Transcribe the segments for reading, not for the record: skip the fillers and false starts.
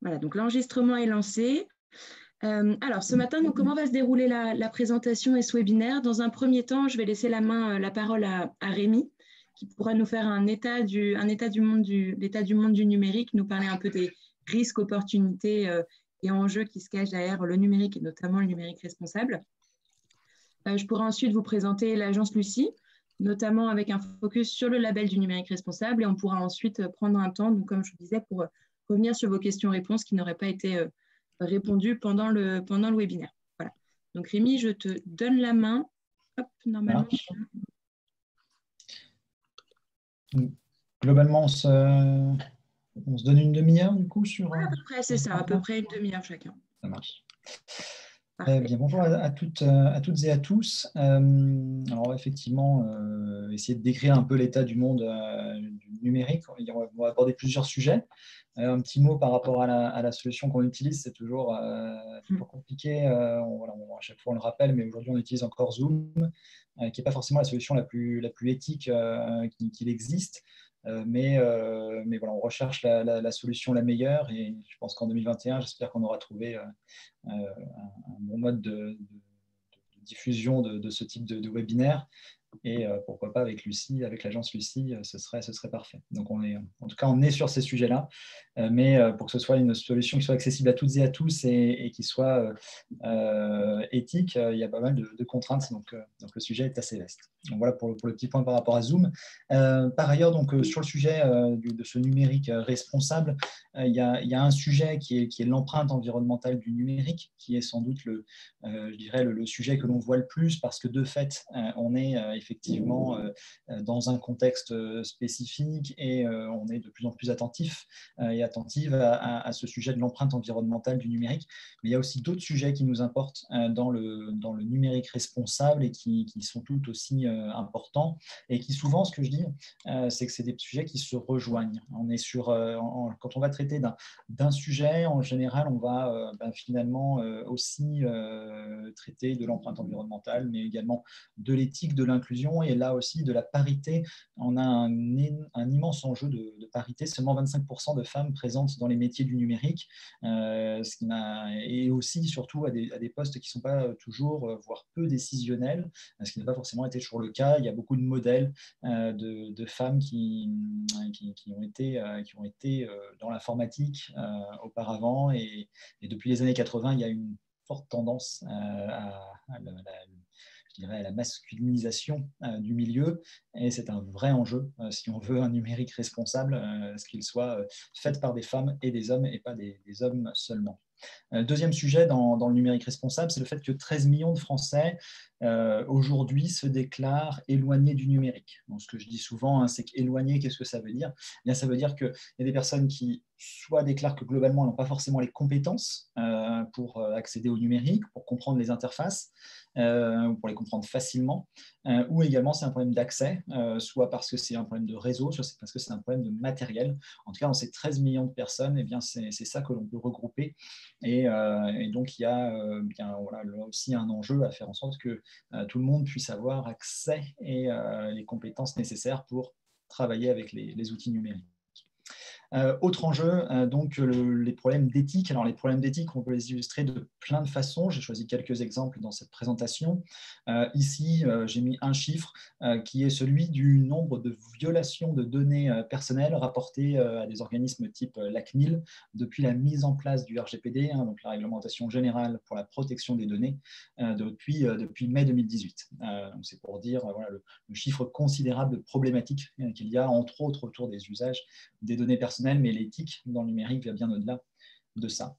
Voilà, donc l'enregistrement est lancé. Alors, ce matin, donc, comment va se dérouler la présentation et ce webinaire? Dans un premier temps, je vais laisser la parole à Rémi, qui pourra nous faire l'état du monde du numérique, nous parler un peu des risques, opportunités et enjeux qui se cachent derrière le numérique et notamment le numérique responsable. Je pourrai ensuite vous présenter l'agence Lucie, notamment avec un focus sur le label du numérique responsable, et on pourra ensuite prendre un temps, donc, comme je vous disais, pour revenir sur vos questions-réponses qui n'auraient pas été répondues pendant le webinaire. Voilà. Donc Rémi, je te donne la main. Hop, normalement. Globalement, on se donne une demi-heure du coup sur. À peu près, c'est ça, à peu près une demi-heure chacun. Ça marche. Bien, bonjour à toutes et à tous. Alors, on va effectivement essayer de décrire un peu l'état du monde du numérique. On va aborder plusieurs sujets. Un petit mot par rapport à la solution qu'on utilise, c'est toujours compliqué. À chaque fois, on le rappelle, mais aujourd'hui, on utilise encore Zoom, qui n'est pas forcément la solution la plus éthique qu'il existe. Mais voilà, on recherche la solution la meilleure et je pense qu'en 2021, j'espère qu'on aura trouvé un bon mode de diffusion de ce type de webinaire. Et pourquoi pas avec Lucie, avec l'agence Lucie, ce serait parfait. Donc, en tout cas, on est sur ces sujets-là, mais pour que ce soit une solution qui soit accessible à toutes et à tous et qui soit éthique, il y a pas mal de contraintes, donc le sujet est assez vaste. Donc, voilà pour le petit point par rapport à Zoom. Par ailleurs, donc, sur le sujet de ce numérique responsable, il y a un sujet qui est l'empreinte environnementale du numérique, qui est sans doute je dirais le sujet que l'on voit le plus, parce que de fait, on est effectivement dans un contexte spécifique et on est de plus en plus attentif et attentive à ce sujet de l'empreinte environnementale du numérique. Mais il y a aussi d'autres sujets qui nous importent dans le numérique responsable et qui sont tout aussi importants et qui souvent, ce que je dis, c'est que c'est des sujets qui se rejoignent. On est quand on va traiter d'un sujet, en général, on va finalement aussi traiter de l'empreinte environnementale, mais également de l'éthique, de l'inclusion et là aussi de la parité. On a un immense enjeu de parité, seulement 25% de femmes présentes dans les métiers du numérique, et aussi surtout à des postes qui ne sont pas toujours, voire peu décisionnels, ce qui n'a pas forcément été toujours le cas. Il y a beaucoup de modèles de femmes qui ont été dans l'informatique auparavant et depuis les années 80, il y a une forte tendance je dirais, à la masculinisation du milieu, et c'est un vrai enjeu si on veut un numérique responsable, ce qu'il soit fait par des femmes et des hommes et pas des hommes seulement. Deuxième sujet dans le numérique responsable, c'est le fait que 13 millions de Français aujourd'hui se déclarent éloignés du numérique. Donc, ce que je dis souvent, c'est qu'éloigné, qu'est-ce que ça veut dire? Bien, ça veut dire qu'il y a des personnes qui soit déclarent que globalement, elles n'ont pas forcément les compétences pour accéder au numérique, pour comprendre les interfaces, pour les comprendre facilement, ou également c'est un problème d'accès, soit parce que c'est un problème de réseau, soit parce que c'est un problème de matériel. En tout cas, dans ces 13 millions de personnes, eh bien, c'est ça que l'on peut regrouper. Et donc, il y a voilà, là aussi un enjeu à faire en sorte que tout le monde puisse avoir accès et les compétences nécessaires pour travailler avec les outils numériques. Autre enjeu, donc les problèmes d'éthique. Alors, les problèmes d'éthique, on peut les illustrer de plein de façons. J'ai choisi quelques exemples dans cette présentation. Ici, j'ai mis un chiffre qui est celui du nombre de violations de données personnelles rapportées à des organismes type la CNIL depuis la mise en place du RGPD, donc la réglementation générale pour la protection des données, depuis mai 2018. Donc, c'est pour dire voilà, le chiffre considérable de problématiques qu'il y a, entre autres, autour des usages des données personnelles, mais l'éthique dans le numérique va bien au-delà de ça.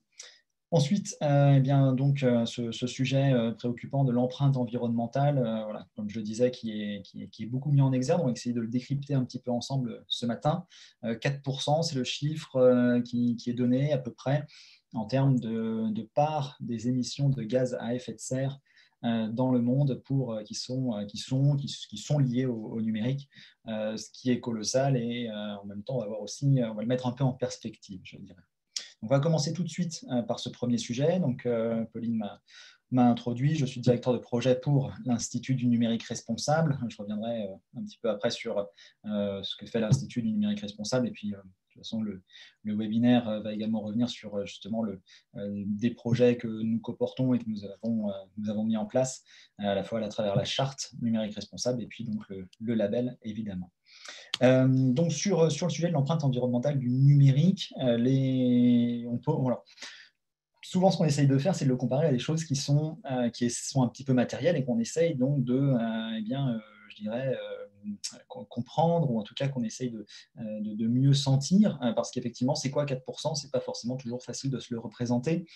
Ensuite, ce sujet préoccupant de l'empreinte environnementale, voilà, comme je le disais, qui est beaucoup mis en exergue. On va essayer de le décrypter un petit peu ensemble ce matin. 4%, c'est le chiffre qui est donné à peu près en termes de part des émissions de gaz à effet de serre dans le monde qui sont liés au numérique, ce qui est colossal et en même temps, on va le mettre un peu en perspective, je dirais. On va commencer tout de suite par ce premier sujet. Donc, Pauline m'a introduit. Je suis directeur de projet pour l'Institut du numérique responsable. Je reviendrai un petit peu après sur ce que fait l'Institut du numérique responsable et puis toute façon, le webinaire va également revenir sur justement des projets que nous coportons et que nous avons mis en place, à la fois à travers la charte numérique responsable et puis donc le label, évidemment. Donc sur le sujet de l'empreinte environnementale du numérique, souvent, ce qu'on essaye de faire, c'est de le comparer à des choses qui sont un petit peu matérielles et qu'on essaye donc je dirais, comprendre, ou en tout cas qu'on essaye de mieux sentir, parce qu'effectivement, c'est quoi 4%? Ce n'est pas forcément toujours facile de se le représenter.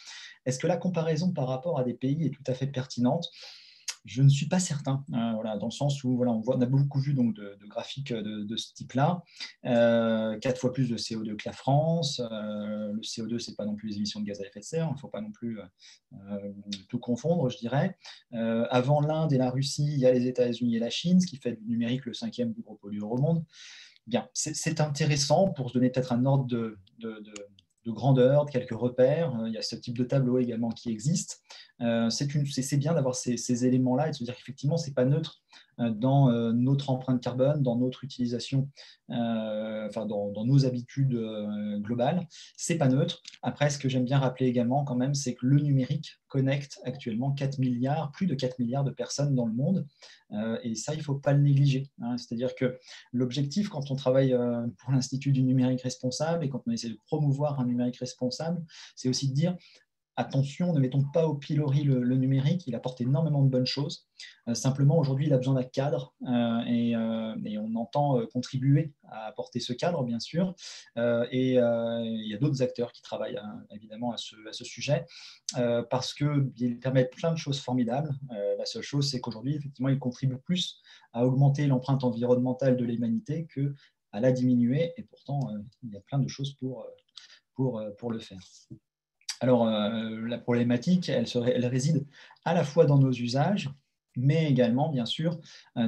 Est-ce que la comparaison par rapport à des pays est tout à fait pertinente? Je ne suis pas certain, voilà, dans le sens où on a beaucoup vu donc, de graphiques de ce type-là, 4 fois plus de CO2 que la France. Le CO2, ce n'est pas non plus les émissions de gaz à effet de serre, il ne faut pas non plus tout confondre, je dirais. Avant l'Inde et la Russie, il y a les États-Unis et la Chine, ce qui fait du numérique le 5e plus gros pollueur au monde. Bien, c'est intéressant pour se donner peut-être un ordre de grandeur, de quelques repères. Il y a ce type de tableau également qui existe. C'est bien d'avoir ces éléments-là et de se dire qu'effectivement, ce n'est pas neutre dans notre empreinte carbone, dans notre utilisation, dans nos habitudes globales. Ce n'est pas neutre. Après, ce que j'aime bien rappeler également quand même, c'est que le numérique connecte actuellement plus de 4 milliards de personnes dans le monde. Et ça, il ne faut pas le négliger. C'est-à-dire que l'objectif, quand on travaille pour l'Institut du numérique responsable et quand on essaie de promouvoir un numérique responsable, c'est aussi de dire attention, ne mettons pas au pilori le numérique, il apporte énormément de bonnes choses. Simplement, aujourd'hui, il a besoin d'un cadre et on entend contribuer à apporter ce cadre, bien sûr. Il y a d'autres acteurs qui travaillent évidemment à ce sujet parce qu'il permet plein de choses formidables. La seule chose, c'est qu'aujourd'hui, effectivement, il contribue plus à augmenter l'empreinte environnementale de l'humanité qu'à la diminuer. Et pourtant, il y a plein de choses pour le faire. Alors, la problématique, elle réside à la fois dans nos usages, mais également, bien sûr,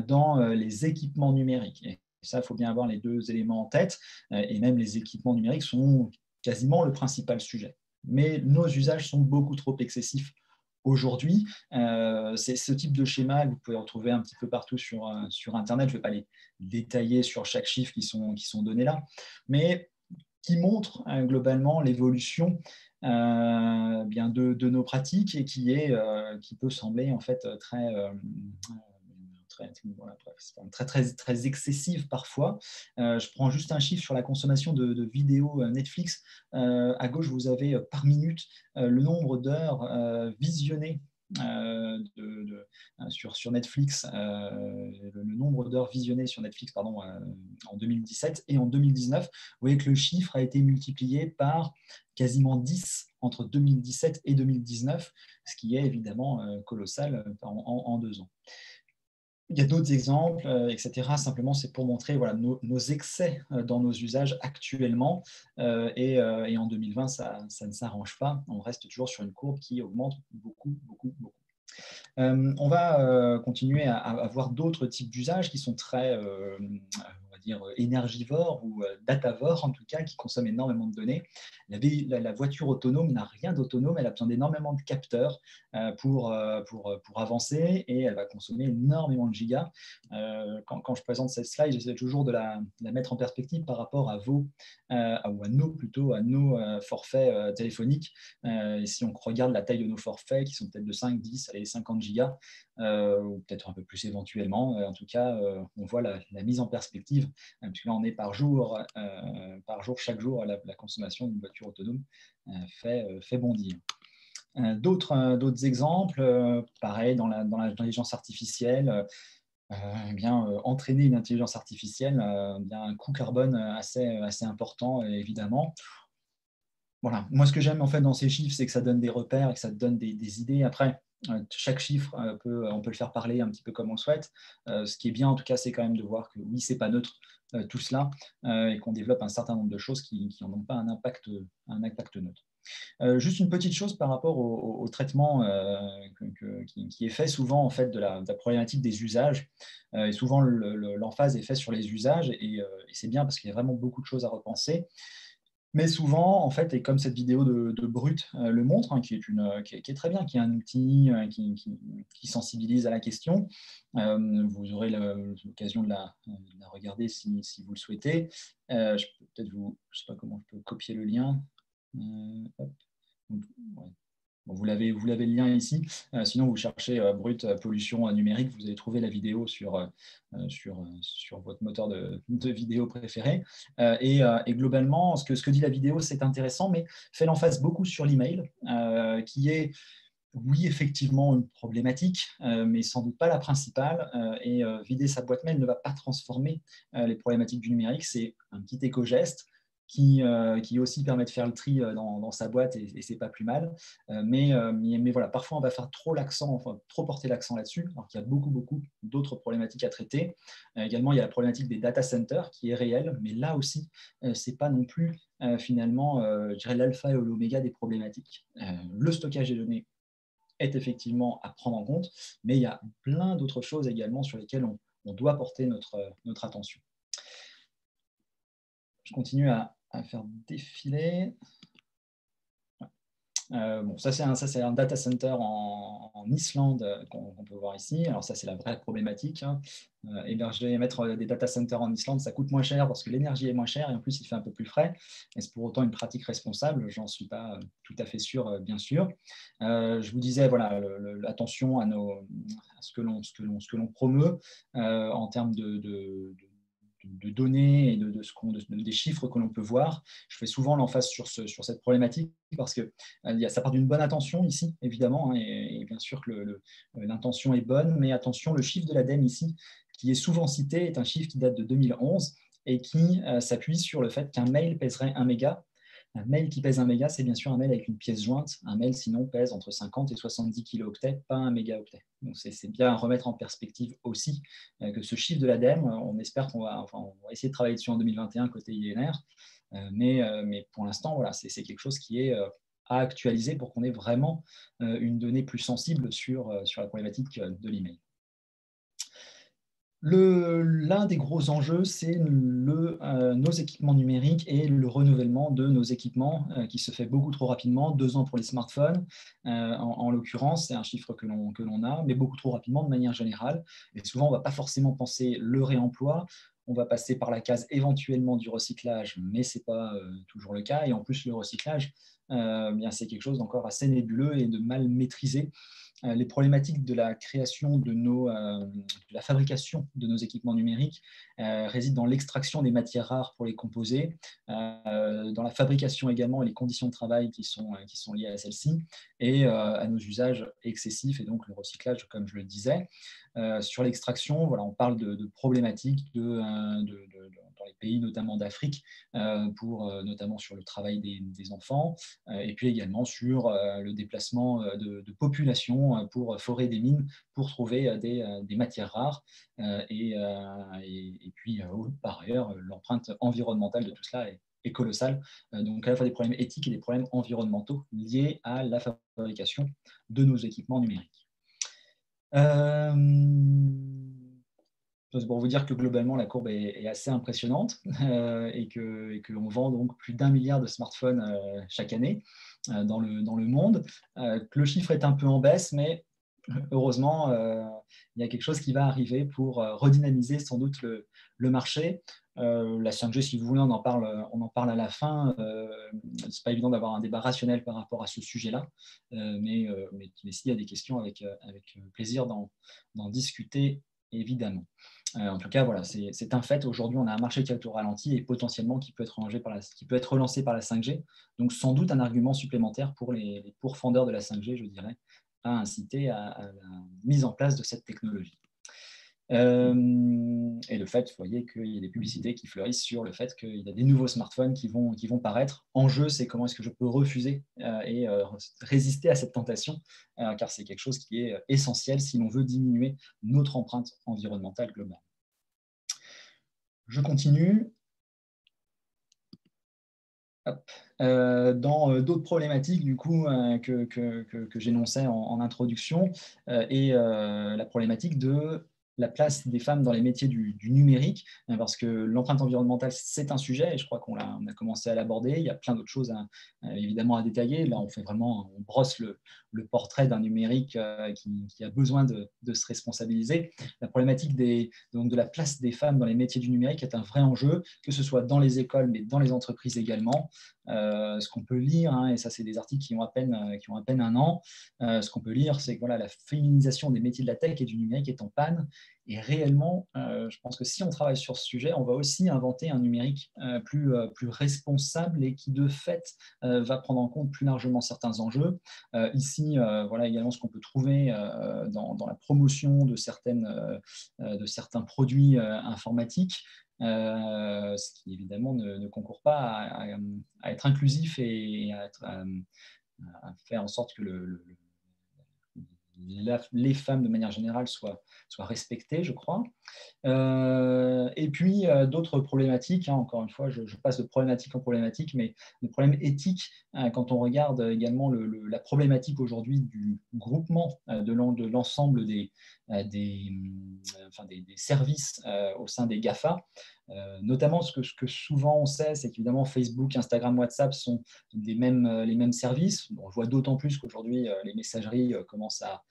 dans les équipements numériques. Et ça, il faut bien avoir les deux éléments en tête. Et même les équipements numériques sont quasiment le principal sujet. Mais nos usages sont beaucoup trop excessifs aujourd'hui. C'est ce type de schéma que vous pouvez retrouver un petit peu partout sur Internet. Je ne vais pas les détailler sur chaque chiffre qui sont donnés là, mais qui montre globalement l'évolution de nos pratiques et qui peut sembler en fait très excessive parfois. Je prends juste un chiffre sur la consommation de vidéos Netflix. À gauche, vous avez par minute le nombre d'heures visionnées sur Netflix, le nombre d'heures visionnées sur Netflix en 2017 et en 2019. Vous voyez que le chiffre a été multiplié par quasiment 10 entre 2017 et 2019, ce qui est évidemment colossal en 2 ans. Il y a d'autres exemples, etc. Simplement, c'est pour montrer nos excès dans nos usages actuellement. Et en 2020, ça ne s'arrange pas. On reste toujours sur une courbe qui augmente beaucoup, beaucoup, beaucoup. On va continuer à voir d'autres types d'usages qui sont très, on va dire, énergivores ou datavores, en tout cas, qui consomment énormément de données. La voiture autonome n'a rien d'autonome, elle a besoin d'énormément de capteurs pour avancer et elle va consommer énormément de gigas. Quand je présente cette slide, j'essaie toujours de la mettre en perspective par rapport à nos forfaits téléphoniques. Et si on regarde la taille de nos forfaits, qui sont peut-être de 5, 10, allez, 50 gigas, ou peut-être un peu plus éventuellement, en tout cas, on voit la mise en perspective, puisque là, on est par jour, chaque jour, la consommation d'une voiture autonome fait bondir. D'autres exemples, pareil, dans l'intelligence artificielle, entraîner une intelligence artificielle, un coût carbone assez important, évidemment. Voilà. Moi, ce que j'aime en fait dans ces chiffres, c'est que ça donne des repères et que ça donne des idées. Après, chaque chiffre, on peut le faire parler un petit peu comme on le souhaite. Ce qui est bien, en tout cas, c'est quand même de voir que oui, ce n'est pas neutre tout cela et qu'on développe un certain nombre de choses qui n'en ont pas un impact neutre. Juste une petite chose par rapport au traitement qui est fait souvent en fait, de la problématique des usages. Et souvent, l'emphase est faite sur les usages et c'est bien parce qu'il y a vraiment beaucoup de choses à repenser. Mais souvent, en fait, et comme cette vidéo de Brut le montre, hein, qui est très bien, qui est un outil qui sensibilise à la question, vous aurez l'occasion de la regarder si vous le souhaitez. Je peux peut-être je sais pas comment je peux copier le lien. Hop. Ouais. Bon, vous l'avez le lien ici. Sinon, vous cherchez Brut pollution numérique, vous allez trouver la vidéo sur votre moteur de vidéo préféré. Et globalement, ce que dit la vidéo, c'est intéressant, mais fait l'emphase beaucoup sur l'email, qui est, oui, effectivement, une problématique, mais sans doute pas la principale. Et vider sa boîte mail ne va pas transformer les problématiques du numérique. C'est un petit éco-geste qui aussi permet de faire le tri dans sa boîte, et c'est pas plus mal. Mais voilà, parfois on va faire trop porter l'accent là-dessus, alors qu'il y a beaucoup d'autres problématiques à traiter. Également, il y a la problématique des data centers qui est réelle, mais là aussi, c'est pas non plus finalement, je dirais, l'alpha et l'oméga des problématiques. Le stockage des données est effectivement à prendre en compte, mais il y a plein d'autres choses également sur lesquelles on doit porter notre attention. Je continue à faire défiler. Bon, ça, c'est un data center en Islande qu'on peut voir ici. Alors ça, c'est la vraie problématique, hein. Mettre des data centers en Islande, ça coûte moins cher parce que l'énergie est moins chère et en plus, il fait un peu plus frais. Est-ce pour autant une pratique responsable? J'en suis pas tout à fait sûr, bien sûr. Je vous disais, voilà, attention à ce que l'on promeut en termes de données et des chiffres que l'on peut voir. Je fais souvent l'emphase sur cette problématique parce que ça part d'une bonne intention ici, évidemment, hein, et bien sûr que l'intention est bonne, mais attention, le chiffre de l'ADEME ici, qui est souvent cité, est un chiffre qui date de 2011 et qui s'appuie sur le fait qu'un mail pèserait 1 méga. Un mail qui pèse 1 méga, c'est bien sûr un mail avec une pièce jointe. Un mail, sinon, pèse entre 50 et 70 kilooctets, pas 1 mégaoctet. Donc, c'est bien à remettre en perspective aussi que ce chiffre de l'ADEME, on espère on va essayer de travailler dessus en 2021 côté INR. Mais pour l'instant, voilà, c'est quelque chose qui est à actualiser pour qu'on ait vraiment une donnée plus sensible sur la problématique de l'email. L'un des gros enjeux, c'est nos équipements numériques et le renouvellement de nos équipements qui se fait beaucoup trop rapidement, 2 ans pour les smartphones, en l'occurrence, c'est un chiffre que l'on a, mais beaucoup trop rapidement de manière générale. Et souvent, on ne va pas forcément penser le réemploi, on va passer par la case éventuellement du recyclage, mais ce n'est pas toujours le cas. Et en plus, le recyclage, bien, c'est quelque chose d'encore assez nébuleux et de mal maîtrisé. Les problématiques de la création de la fabrication de nos équipements numériques résident dans l'extraction des matières rares pour les composer, dans la fabrication également et les conditions de travail qui sont liées à celles-ci, et à nos usages excessifs et donc le recyclage, comme je le disais. Sur l'extraction, voilà, on parle de problématiques dans les pays notamment d'Afrique, notamment sur le travail des enfants, et puis également sur le déplacement de population pour forer des mines pour trouver des matières rares. Et puis, par ailleurs, l'empreinte environnementale de tout cela est colossale. Donc, à la fois des problèmes éthiques et des problèmes environnementaux liés à la fabrication de nos équipements numériques. C'est pour vous dire que globalement, la courbe est assez impressionnante et qu'on vend donc plus d'1 milliard de smartphones chaque année dans le monde. Que le chiffre est un peu en baisse, mais heureusement, il y a quelque chose qui va arriver pour redynamiser sans doute le marché. La 5G, si vous voulez, on en parle à la fin. Ce n'est pas évident d'avoir un débat rationnel par rapport à ce sujet-là, mais s'il y a des questions, avec plaisir d'en discuter, évidemment. En tout cas, voilà, c'est un fait. Aujourd'hui, on a un marché qui est au ralenti et potentiellement qui peut être relancé par la 5G. Donc, sans doute un argument supplémentaire pour les pourfendeurs de la 5G, je dirais, à inciter à la mise en place de cette technologie. Et le fait, vous voyez qu'il y a des publicités qui fleurissent sur le fait qu'il y a des nouveaux smartphones qui vont paraître. En jeu, c'est comment est-ce que je peux refuser et résister à cette tentation, car c'est quelque chose qui est essentiel si l'on veut diminuer notre empreinte environnementale globale. Je continue. Dans d'autres problématiques du coup, que j'énonçais en introduction, et la problématique de la place des femmes dans les métiers du numérique, parce que l'empreinte environnementale, c'est un sujet, et je crois on a commencé à l'aborder. Il y a plein d'autres choses évidemment à détailler. Là, on brosse le portrait d'un numérique qui a besoin de se responsabiliser. La problématique donc de la place des femmes dans les métiers du numérique est un vrai enjeu, que ce soit dans les écoles, mais dans les entreprises également. Ce qu'on peut lire, et ça c'est des articles qui ont à peine un an, ce qu'on peut lire, c'est que voilà, la féminisation des métiers de la tech et du numérique est en panne. Et réellement, je pense que si on travaille sur ce sujet, on va aussi inventer un numérique plus responsable et qui, de fait, va prendre en compte plus largement certains enjeux. Ici, voilà également ce qu'on peut trouver dans la promotion de certains produits informatiques. Ce qui évidemment ne concourt pas à être inclusif et à faire en sorte que les femmes de manière générale soient respectées, je crois. Et puis d'autres problématiques, encore une fois, je passe de problématique en problématique, mais des problèmes éthiques, quand on regarde également la problématique aujourd'hui du groupement de l'ensemble des services au sein des GAFA. Notamment, ce que souvent on sait, c'est qu'évidemment Facebook, Instagram, WhatsApp sont les mêmes services. On le voit d'autant plus qu'aujourd'hui, les messageries commencent à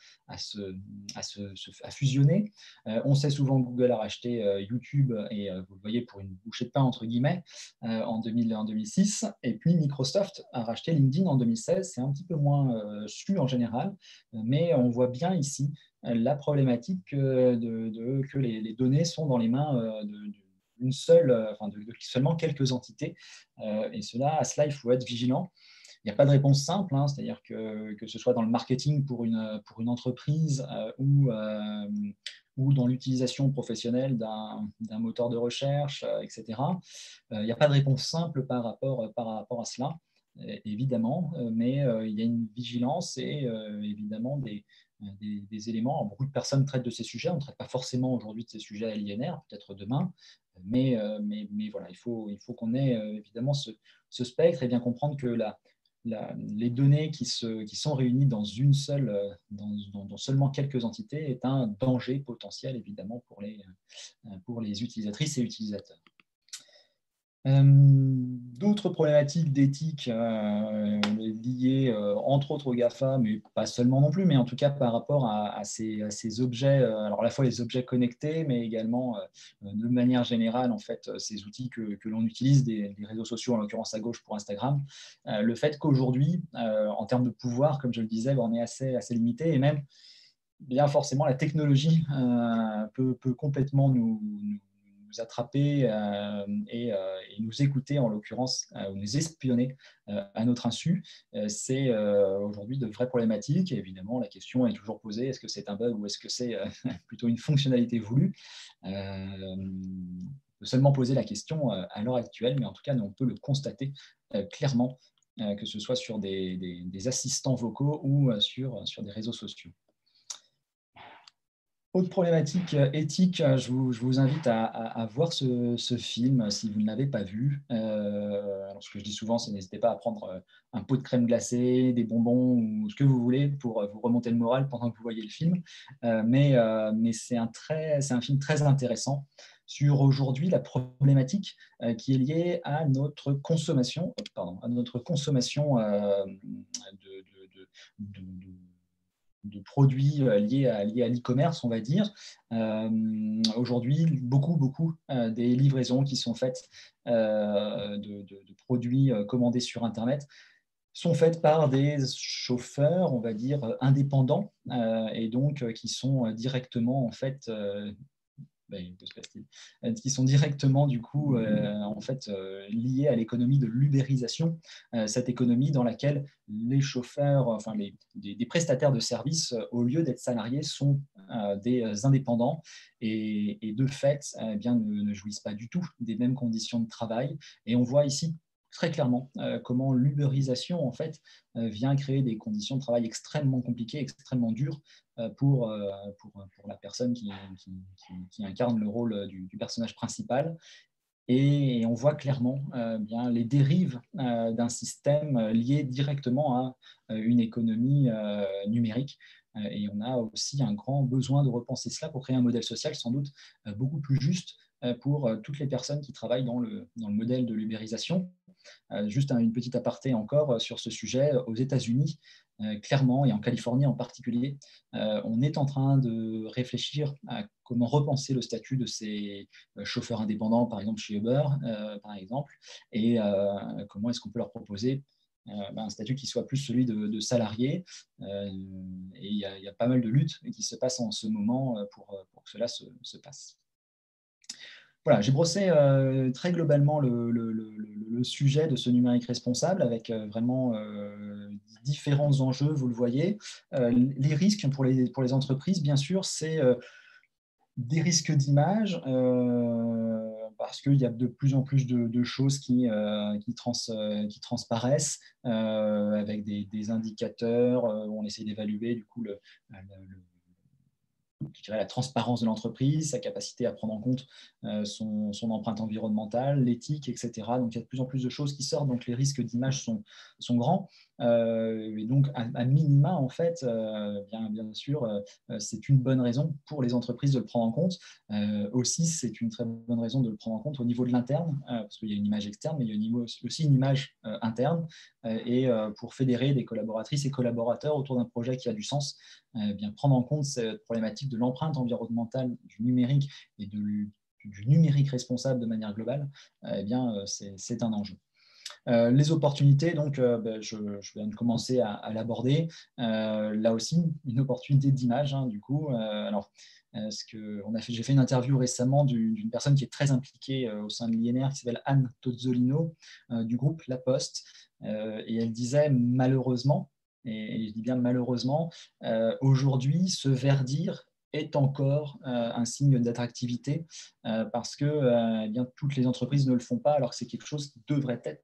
fusionner. On sait souvent que Google a racheté YouTube, et vous le voyez, pour une bouchée de pain, entre guillemets, en 2006. Et puis Microsoft a racheté LinkedIn en 2016. C'est un petit peu moins su en général, mais on voit bien ici la problématique que les données sont dans les mains d'une seule, de seulement quelques entités. Et à cela, il faut être vigilant. Il n'y a pas de réponse simple, c'est-à-dire que ce soit dans le marketing pour une entreprise ou dans l'utilisation professionnelle d'un moteur de recherche, etc. Il n'y a pas de réponse simple par rapport à cela, évidemment, mais il y a une vigilance et évidemment des éléments. Alors, beaucoup de personnes traitent de ces sujets. On ne traite pas forcément aujourd'hui de ces sujets aliénaires, peut-être demain, mais voilà, il faut qu'on ait évidemment ce spectre et bien comprendre que les données qui sont réunies dans dans seulement quelques entités est un danger potentiel, évidemment, pour les utilisatrices et utilisateurs. D'autres problématiques d'éthique liées entre autres au GAFA, mais pas seulement non plus, mais en tout cas par rapport à ces objets, alors à la fois les objets connectés, mais également de manière générale, en fait, ces outils que l'on utilise, des réseaux sociaux, en l'occurrence à gauche pour Instagram, le fait qu'aujourd'hui, en termes de pouvoir, comme je le disais, on est assez limité, et même bien forcément la technologie peut complètement nous attraper et nous écouter, en l'occurrence, ou nous espionner à notre insu. C'est aujourd'hui de vraies problématiques. Et évidemment, la question est toujours posée, est-ce que c'est un bug ou est-ce que c'est plutôt une fonctionnalité voulue? On peut seulement poser la question à l'heure actuelle, mais en tout cas, on peut le constater clairement, que ce soit sur des assistants vocaux ou sur des réseaux sociaux. Autre problématique éthique, je vous invite à voir ce film si vous ne l'avez pas vu. Alors, ce que je dis souvent, c'est n'hésitez pas à prendre un pot de crème glacée, des bonbons ou ce que vous voulez pour vous remonter le moral pendant que vous voyez le film. Mais c'est un film très intéressant sur aujourd'hui la problématique qui est liée à notre consommation, de produits liés à l'e-commerce, on va dire. Aujourd'hui, beaucoup des livraisons qui sont faites de produits commandés sur Internet sont faites par des chauffeurs, on va dire, indépendants, et donc qui sont directement, en fait, qui sont directement du coup liés à l'économie de l'ubérisation, cette économie dans laquelle les chauffeurs, des prestataires de services, au lieu d'être salariés, sont des indépendants et de fait ne jouissent pas du tout des mêmes conditions de travail. Et on voit ici très clairement comment l'ubérisation en fait vient créer des conditions de travail extrêmement compliquées, extrêmement dures pour la personne qui incarne le rôle du personnage principal. Et on voit clairement bien les dérives d'un système lié directement à une économie numérique. Et on a aussi un grand besoin de repenser cela pour créer un modèle social sans doute beaucoup plus juste pour toutes les personnes qui travaillent dans le modèle de l'ubérisation. Juste une petite aparté encore sur ce sujet. Aux États-Unis, clairement, et en Californie en particulier, on est en train de réfléchir à comment repenser le statut de ces chauffeurs indépendants, par exemple chez Uber, par exemple, et comment est-ce qu'on peut leur proposer un statut qui soit plus celui de salarié. Et il y a pas mal de luttes qui se passent en ce moment pour que cela se passe. Voilà, j'ai brossé très globalement le sujet de ce numérique responsable avec vraiment différents enjeux, vous le voyez. Les risques pour les entreprises, bien sûr, c'est des risques d'image, parce qu'il y a de plus en plus de choses qui transparaissent avec des indicateurs. On essaie d'évaluer du coup je dirais, la transparence de l'entreprise, sa capacité à prendre en compte son empreinte environnementale, l'éthique, etc. Donc, il y a de plus en plus de choses qui sortent, donc les risques d'image sont grands. Et donc, à minima, en fait, bien sûr, c'est une bonne raison pour les entreprises de le prendre en compte. Aussi, c'est une très bonne raison de le prendre en compte au niveau de l'interne, parce qu'il y a une image externe, mais il y a aussi une image interne, et pour fédérer des collaboratrices et collaborateurs autour d'un projet qui a du sens, bien prendre en compte cette problématique de l'empreinte environnementale du numérique et du numérique responsable de manière globale, c'est un enjeu. Les opportunités, donc, je viens de commencer à l'aborder. Là aussi, une opportunité d'image, du coup. J'ai fait une interview récemment d'une personne qui est très impliquée au sein de l'INR, qui s'appelle Anne Tozzolino, du groupe La Poste. Et elle disait malheureusement, et je dis bien malheureusement, aujourd'hui, se verdir est encore un signe d'attractivité parce que bien, toutes les entreprises ne le font pas, alors que c'est quelque chose qui devrait être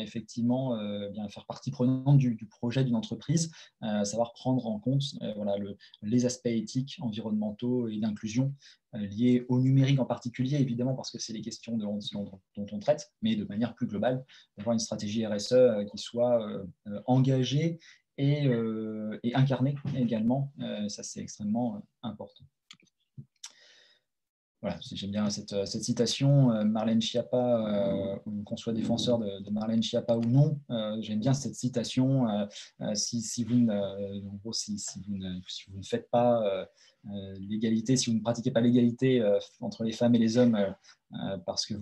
effectivement bien faire partie prenante du projet d'une entreprise, savoir prendre en compte voilà, les aspects éthiques, environnementaux et d'inclusion liés au numérique en particulier, évidemment, parce que c'est les questions dont on traite, mais de manière plus globale, d'avoir une stratégie RSE qui soit engagée et incarnée également. Ça, c'est extrêmement important. Voilà, j'aime bien cette citation, Marlène Schiappa, qu'on soit défenseur de Marlène Schiappa ou non, j'aime bien cette citation. Si vous ne faites pas l'égalité, si vous ne pratiquez pas l'égalité entre les femmes et les hommes parce que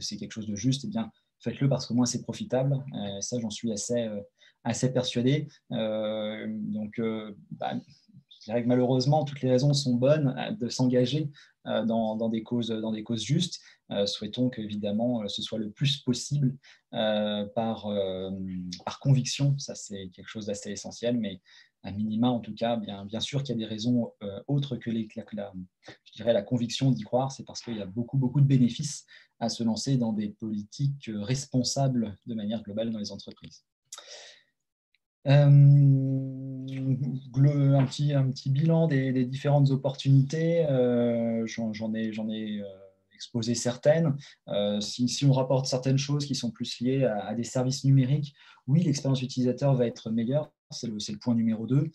c'est quelque chose de juste, eh bien, faites-le parce qu'au moins c'est profitable. Ça, j'en suis assez persuadé. Je dirais que malheureusement, toutes les raisons sont bonnes de s'engager dans des causes justes. Souhaitons qu'évidemment, ce soit le plus possible par conviction. Ça, c'est quelque chose d'assez essentiel, mais à minima, en tout cas, bien sûr qu'il y a des raisons autres que je dirais la conviction d'y croire. C'est parce qu'il y a beaucoup de bénéfices à se lancer dans des politiques responsables de manière globale dans les entreprises. Un petit bilan des différentes opportunités. J'en ai exposé certaines. Si on rapporte certaines choses qui sont plus liées à des services numériques, oui, l'expérience utilisateur va être meilleure. C'est le point numéro 2.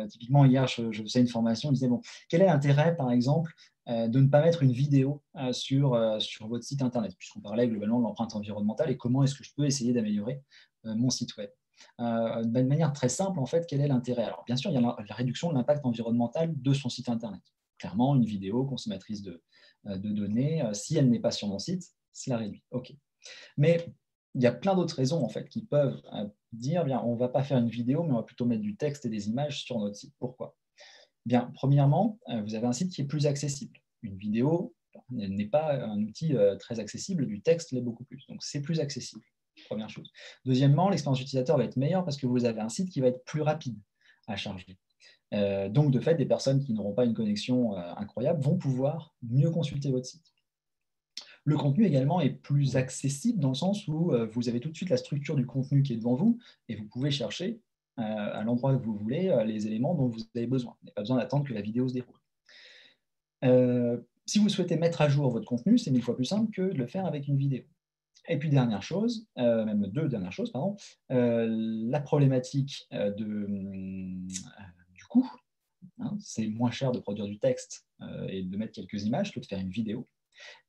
Typiquement, hier, je faisais une formation. Je disais, bon, quel est l'intérêt, par exemple, de ne pas mettre une vidéo sur votre site Internet, puisqu'on parlait globalement de l'empreinte environnementale et comment est-ce que je peux essayer d'améliorer mon site web. De manière très simple, en fait, quel est l'intérêt? Alors, bien sûr, il y a la réduction de l'impact environnemental de son site Internet. Clairement, une vidéo consommatrice de données, si elle n'est pas sur mon site, cela réduit. OK. Mais il y a plein d'autres raisons, en fait, qui peuvent dire, bien, on ne va pas faire une vidéo, mais on va plutôt mettre du texte et des images sur notre site. Pourquoi? Bien, premièrement, vous avez un site qui est plus accessible. Une vidéo n'est pas un outil très accessible, du texte l'est beaucoup plus. Donc, c'est plus accessible. Première chose. Deuxièmement, l'expérience utilisateur va être meilleure parce que vous avez un site qui va être plus rapide à charger. Donc, de fait, des personnes qui n'auront pas une connexion incroyable vont pouvoir mieux consulter votre site. Le contenu également est plus accessible dans le sens où vous avez tout de suite la structure du contenu qui est devant vous et vous pouvez chercher à l'endroit que vous voulez les éléments dont vous avez besoin. Vous n'avez pas besoin d'attendre que la vidéo se déroule. Si vous souhaitez mettre à jour votre contenu, c'est 1000 fois plus simple que de le faire avec une vidéo. Et puis dernière chose, même deux dernières choses, pardon, la problématique du coût. Hein, c'est moins cher de produire du texte et de mettre quelques images que de faire une vidéo.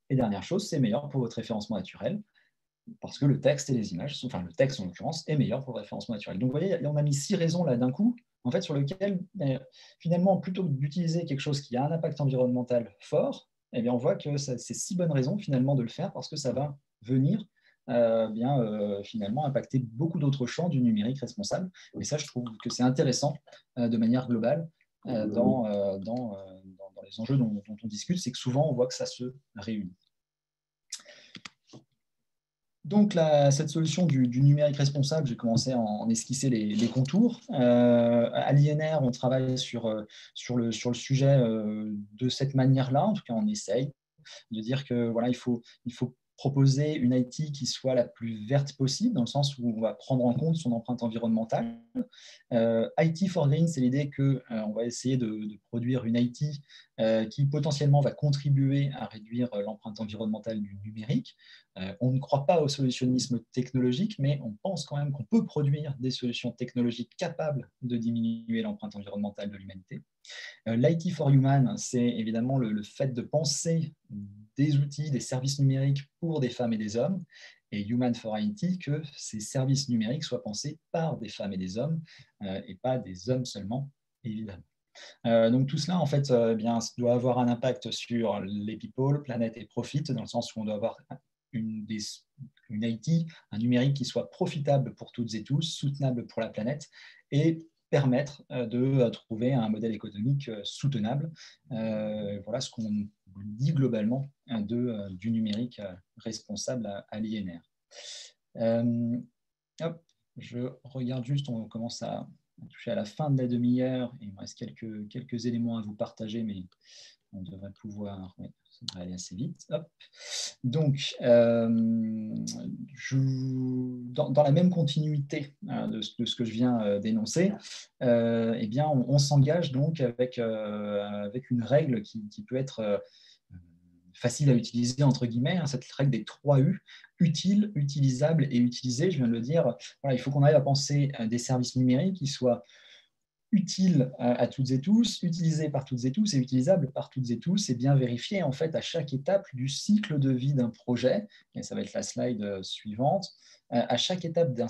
Et dernière chose, c'est meilleur pour votre référencement naturel, parce que le texte et les images, enfin le texte en l'occurrence, est meilleur pour le référencement naturel. Donc vous voyez, on a mis 6 raisons là d'un coup, en fait, sur lesquelles finalement, plutôt que d'utiliser quelque chose qui a un impact environnemental fort, eh bien, on voit que c'est 6 bonnes raisons finalement de le faire, parce que ça va venir finalement impacter beaucoup d'autres champs du numérique responsable. Et ça, je trouve que c'est intéressant de manière globale dans les enjeux dont on discute, c'est que souvent on voit que ça se réunit. Donc, cette solution du numérique responsable, j'ai commencé à en esquisser les contours. À l'INR, on travaille sur le sujet de cette manière-là. En tout cas, on essaye de dire que voilà, il faut proposer une IT qui soit la plus verte possible, dans le sens où on va prendre en compte son empreinte environnementale. IT for Green, c'est l'idée qu'on va essayer de produire une IT qui potentiellement va contribuer à réduire l'empreinte environnementale du numérique. On ne croit pas au solutionnisme technologique, mais on pense quand même qu'on peut produire des solutions technologiques capables de diminuer l'empreinte environnementale de l'humanité. L'IT for Human, c'est évidemment le fait de penser des outils, des services numériques pour des femmes et des hommes, et Human for IT, que ces services numériques soient pensés par des femmes et des hommes, et pas des hommes seulement, évidemment. Donc tout cela, en fait, bien, doit avoir un impact sur les people, planète et profit, dans le sens où on doit avoir une IT, un numérique qui soit profitable pour toutes et tous, soutenable pour la planète, et permettre de trouver un modèle économique soutenable. Voilà ce qu'on dit globalement du numérique responsable à l'INR. Je regarde juste, on commence à toucher à la fin de la demi-heure. Il me reste quelques éléments à vous partager, mais on devrait pouvoir... Oui, ça devrait aller assez vite. Hop. Donc, dans la même continuité de ce que je viens d'énoncer, eh bien, on s'engage donc avec une règle qui peut être facile à utiliser, entre guillemets, hein, cette règle des 3 U, utile, utilisable et utilisé. Je viens de le dire, voilà, il faut qu'on arrive à penser des services numériques qui soient utiles à toutes et tous, utilisés par toutes et tous et utilisables par toutes et tous, et bien vérifiés en fait à chaque étape du cycle de vie d'un projet. Et ça va être la slide suivante. À chaque étape d'un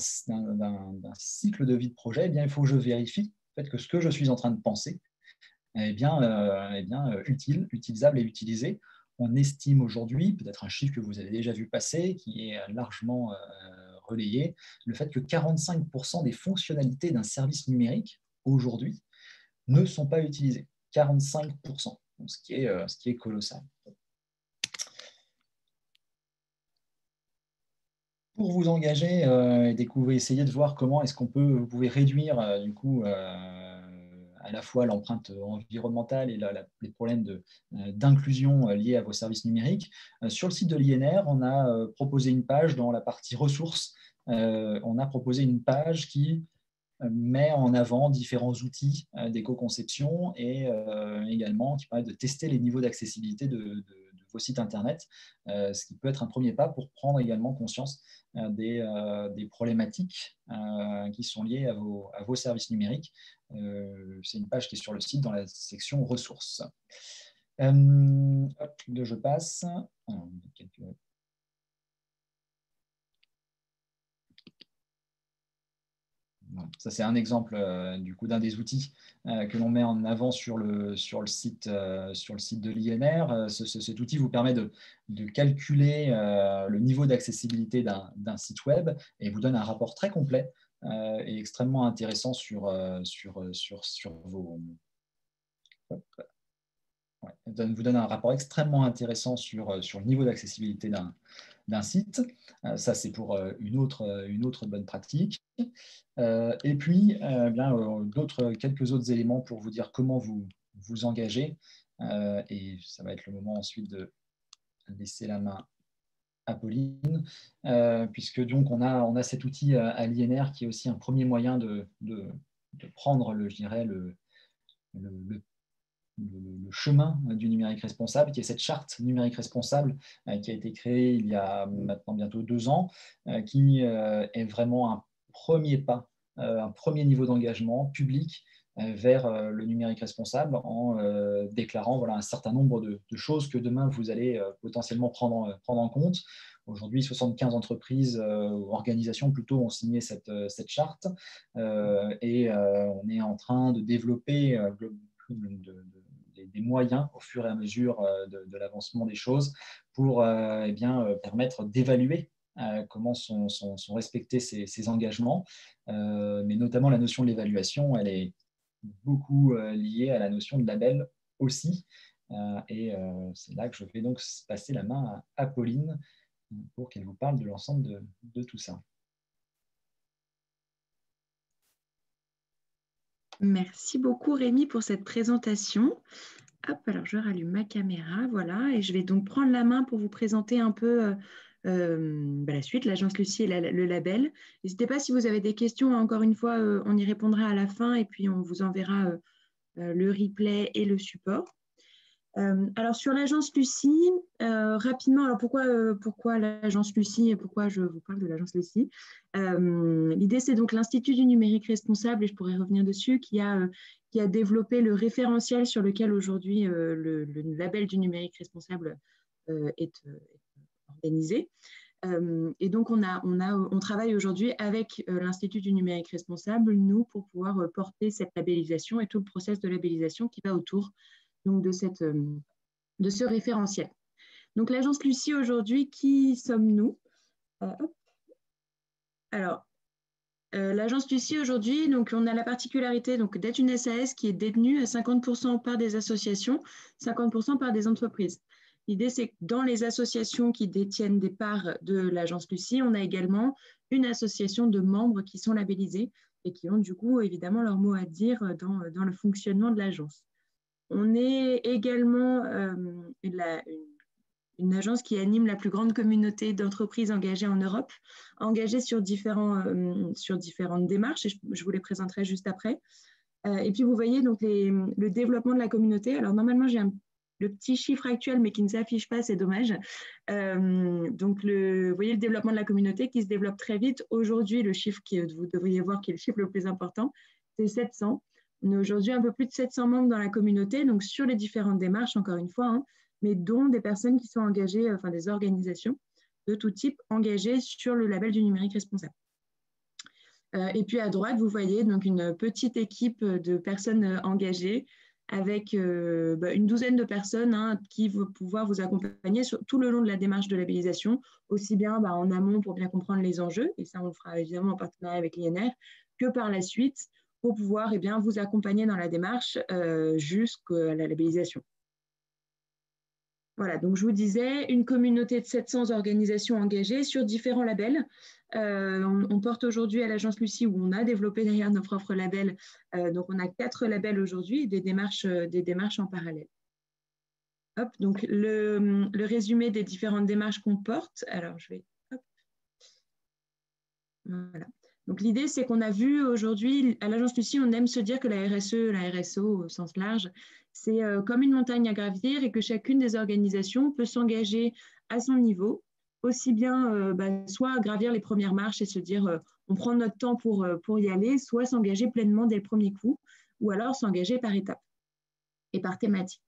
cycle de vie de projet, eh bien, il faut que je vérifie en fait, que ce que je suis en train de penser est bien, utile, utilisable et utilisé. On estime aujourd'hui, peut-être un chiffre que vous avez déjà vu passer, qui est largement relayé, le fait que 45% des fonctionnalités d'un service numérique aujourd'hui ne sont pas utilisées. 45%, donc ce qui est colossal. Pour vous engager et découvrir, essayer de voir comment est-ce vous pouvez réduire du coup à la fois l'empreinte environnementale et les problèmes d'inclusion liés à vos services numériques. Sur le site de l'INR, on a proposé une page dans la partie ressources. On a proposé une page qui met en avant différents outils d'éco-conception et également qui permet de tester les niveaux d'accessibilité de vos sites Internet, ce qui peut être un premier pas pour prendre également conscience des problématiques qui sont liées à vos services numériques. C'est une page qui est sur le site dans la section ressources. Je passe. Ça, c'est un exemple du coup d'un des outils que l'on met en avant sur le site de l'INR. Cet outil vous permet de calculer le niveau d'accessibilité d'un site web et vous donne un rapport très complet et extrêmement intéressant sur vos... Ouais, vous donne un rapport extrêmement intéressant sur le niveau d'accessibilité d'un site. Ça, c'est pour une autre bonne pratique. Et puis, quelques autres éléments pour vous dire comment vous engagez. Et ça va être le moment ensuite de laisser la main à Pauline, puisque donc on a cet outil à l'INR qui est aussi un premier moyen de prendre, je dirais, le chemin du numérique responsable, qui est cette charte numérique responsable qui a été créée il y a maintenant bientôt 2 ans, qui est vraiment un premier pas, un premier niveau d'engagement public vers le numérique responsable en déclarant voilà, un certain nombre de choses que demain vous allez potentiellement prendre en compte. Aujourd'hui, 75 entreprises ou organisations plutôt ont signé cette charte et on est en train de développer des moyens au fur et à mesure de l'avancement des choses pour eh bien, permettre d'évaluer comment sont respectés ces engagements. Mais notamment la notion de l'évaluation, elle est beaucoup liée à la notion de label aussi. Et c'est là que je vais donc passer la main à Pauline pour qu'elle vous parle de l'ensemble de tout ça. Merci beaucoup Rémi pour cette présentation. Hop, alors je rallume ma caméra, voilà, et je vais donc prendre la main pour vous présenter un peu la suite, l'agence Lucie et le label. N'hésitez pas si vous avez des questions, encore une fois, on y répondra à la fin et puis on vous enverra le replay et le support. Alors sur l'agence Lucie, rapidement, alors pourquoi l'agence Lucie et pourquoi je vous parle de l'agence Lucie? L'idée, c'est donc l'Institut du numérique responsable, et je pourrais revenir dessus, qui a développé le référentiel sur lequel aujourd'hui le label du numérique responsable est organisé. Et donc, on travaille aujourd'hui avec l'Institut du numérique responsable, nous, pour pouvoir porter cette labellisation et tout le process de labellisation qui va autour donc, de ce référentiel. Donc, l'agence Lucie aujourd'hui, qui sommes-nous? Alors, l'agence Lucie aujourd'hui, donc on a la particularité d'être une SAS qui est détenue à 50% par des associations, 50% par des entreprises. L'idée, c'est que dans les associations qui détiennent des parts de l'agence Lucie, on a également une association de membres qui sont labellisés et qui ont du coup évidemment leur mot à dire dans le fonctionnement de l'agence. On est également une agence qui anime la plus grande communauté d'entreprises engagées en Europe, engagées sur différentes démarches, et je vous les présenterai juste après. Et puis, vous voyez donc le développement de la communauté. Alors, normalement, j'ai le petit chiffre actuel, mais qui ne s'affiche pas, c'est dommage. Donc, vous voyez le développement de la communauté qui se développe très vite. Aujourd'hui, le chiffre que vous devriez voir, qui est le chiffre le plus important, c'est 700. On est aujourd'hui un peu plus de 700 membres dans la communauté, donc sur les différentes démarches, encore une fois, hein, mais dont des personnes qui sont engagées, enfin des organisations de tout type engagées sur le label du numérique responsable. Et puis à droite, vous voyez donc une petite équipe de personnes engagées avec une douzaine de personnes qui vont pouvoir vous accompagner tout le long de la démarche de labellisation, aussi bien en amont pour bien comprendre les enjeux, et ça on le fera évidemment en partenariat avec l'INR, que par la suite pour pouvoir vous accompagner dans la démarche jusqu'à la labellisation. Voilà, donc je vous disais, une communauté de 700 organisations engagées sur différents labels. On porte aujourd'hui à l'agence Lucie, où on a développé derrière nos propres labels, donc on a 4 labels aujourd'hui, des démarches en parallèle. Hop, donc le résumé des différentes démarches qu'on porte. Alors je vais... Hop. Voilà. Donc l'idée, c'est qu'on a vu aujourd'hui, à l'agence Lucie, on aime se dire que la RSE, la RSO au sens large, c'est comme une montagne à gravir et que chacune des organisations peut s'engager à son niveau, aussi bien soit gravir les premières marches et se dire on prend notre temps pour y aller, soit s'engager pleinement dès le premier coup, ou alors s'engager par étapes et par thématique.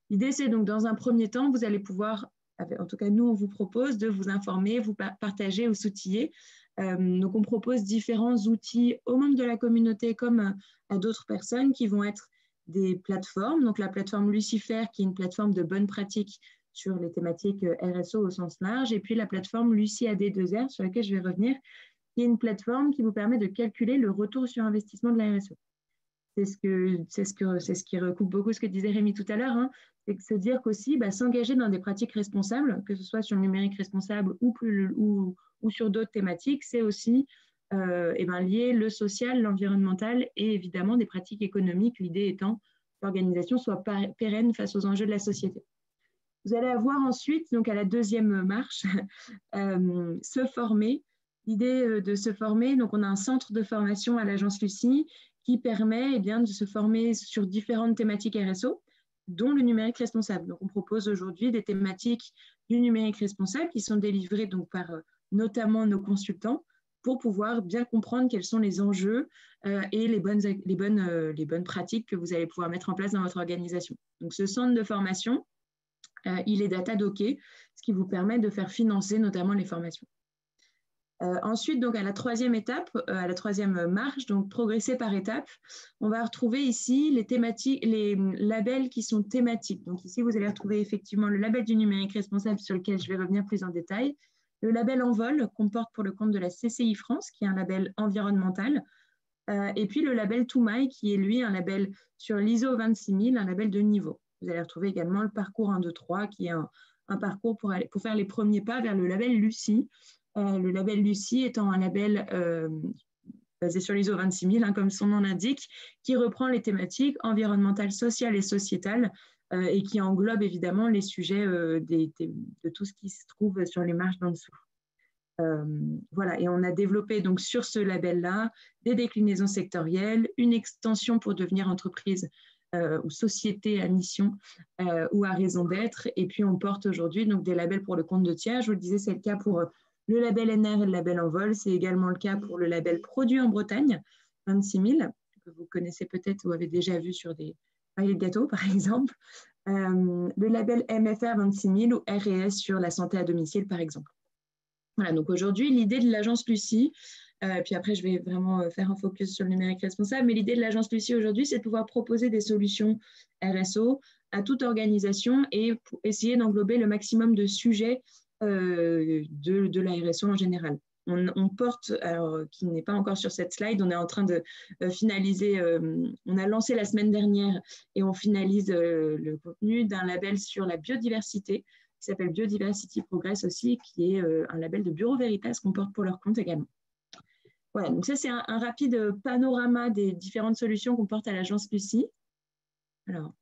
L'idée, c'est donc dans un premier temps, vous allez pouvoir, en tout cas nous, on vous propose de vous informer, vous partager ou s'outiller. Donc on propose différents outils aux membres de la communauté comme à d'autres personnes qui vont être des plateformes. Donc la plateforme Lucifer, qui est une plateforme de bonnes pratiques sur les thématiques RSO au sens large, et puis la plateforme Lucie AD2R, sur laquelle je vais revenir, qui est une plateforme qui vous permet de calculer le retour sur investissement de la RSO. C'est ce qui recoupe beaucoup ce que disait Rémi tout à l'heure, c'est de se dire qu'aussi s'engager dans des pratiques responsables, que ce soit sur le numérique responsable ou sur d'autres thématiques, c'est aussi lier le social, l'environnemental et évidemment des pratiques économiques, l'idée étant que l'organisation soit pérenne face aux enjeux de la société. Vous allez avoir ensuite, donc à la deuxième marche, se former. L'idée de se former, donc on a un centre de formation à l'agence Lucie qui permet de se former sur différentes thématiques RSO. dont le numérique responsable. Donc, on propose aujourd'hui des thématiques du numérique responsable qui sont délivrées donc, par notamment nos consultants pour pouvoir bien comprendre quels sont les enjeux et les bonnes pratiques que vous allez pouvoir mettre en place dans votre organisation. Donc, ce centre de formation, il est data docké, ce qui vous permet de faire financer notamment les formations. Ensuite, donc à la troisième étape, à la troisième marche, donc progresser par étapes, on va retrouver ici les thématiques, les labels qui sont thématiques. Donc ici, vous allez retrouver effectivement le label du numérique responsable sur lequel je vais revenir plus en détail, le label Envol qu'on porte pour le compte de la CCI France, qui est un label environnemental, et puis le label Toumaï, qui est lui un label sur l'ISO 26000, un label de niveau. Vous allez retrouver également le parcours 1, 2, 3, qui est un parcours pour faire les premiers pas vers le label Lucie. Le label Lucie étant un label basé sur l'ISO 26000, hein, comme son nom l'indique, qui reprend les thématiques environnementales, sociales et sociétales et qui englobe évidemment les sujets de tout ce qui se trouve sur les marges d'en dessous. Voilà, et on a développé donc sur ce label-là des déclinaisons sectorielles, une extension pour devenir entreprise ou société à mission ou à raison d'être, et puis on porte aujourd'hui donc des labels pour le compte de tiers. Je vous le disais, c'est le cas pour le label NR et le label Envol, c'est également le cas pour le label Produit en Bretagne 26000, que vous connaissez peut-être ou avez déjà vu sur des pailles de gâteau par exemple, le label MFR 26000 ou RES sur la santé à domicile par exemple. Voilà, donc aujourd'hui, l'idée de l'agence Lucie, puis après je vais vraiment faire un focus sur le numérique responsable, mais l'idée de l'agence Lucie aujourd'hui, c'est de pouvoir proposer des solutions RSO à toute organisation et pour essayer d'englober le maximum de sujets de la RSO en général. On porte, alors qui n'est pas encore sur cette slide, on est en train de finaliser, on a lancé la semaine dernière et on finalise le contenu d'un label sur la biodiversité, qui s'appelle Biodiversity Progress aussi, qui est un label de Bureau Veritas qu'on porte pour leur compte également. Voilà, donc ça c'est un rapide panorama des différentes solutions qu'on porte à l'agence Lucie. Alors,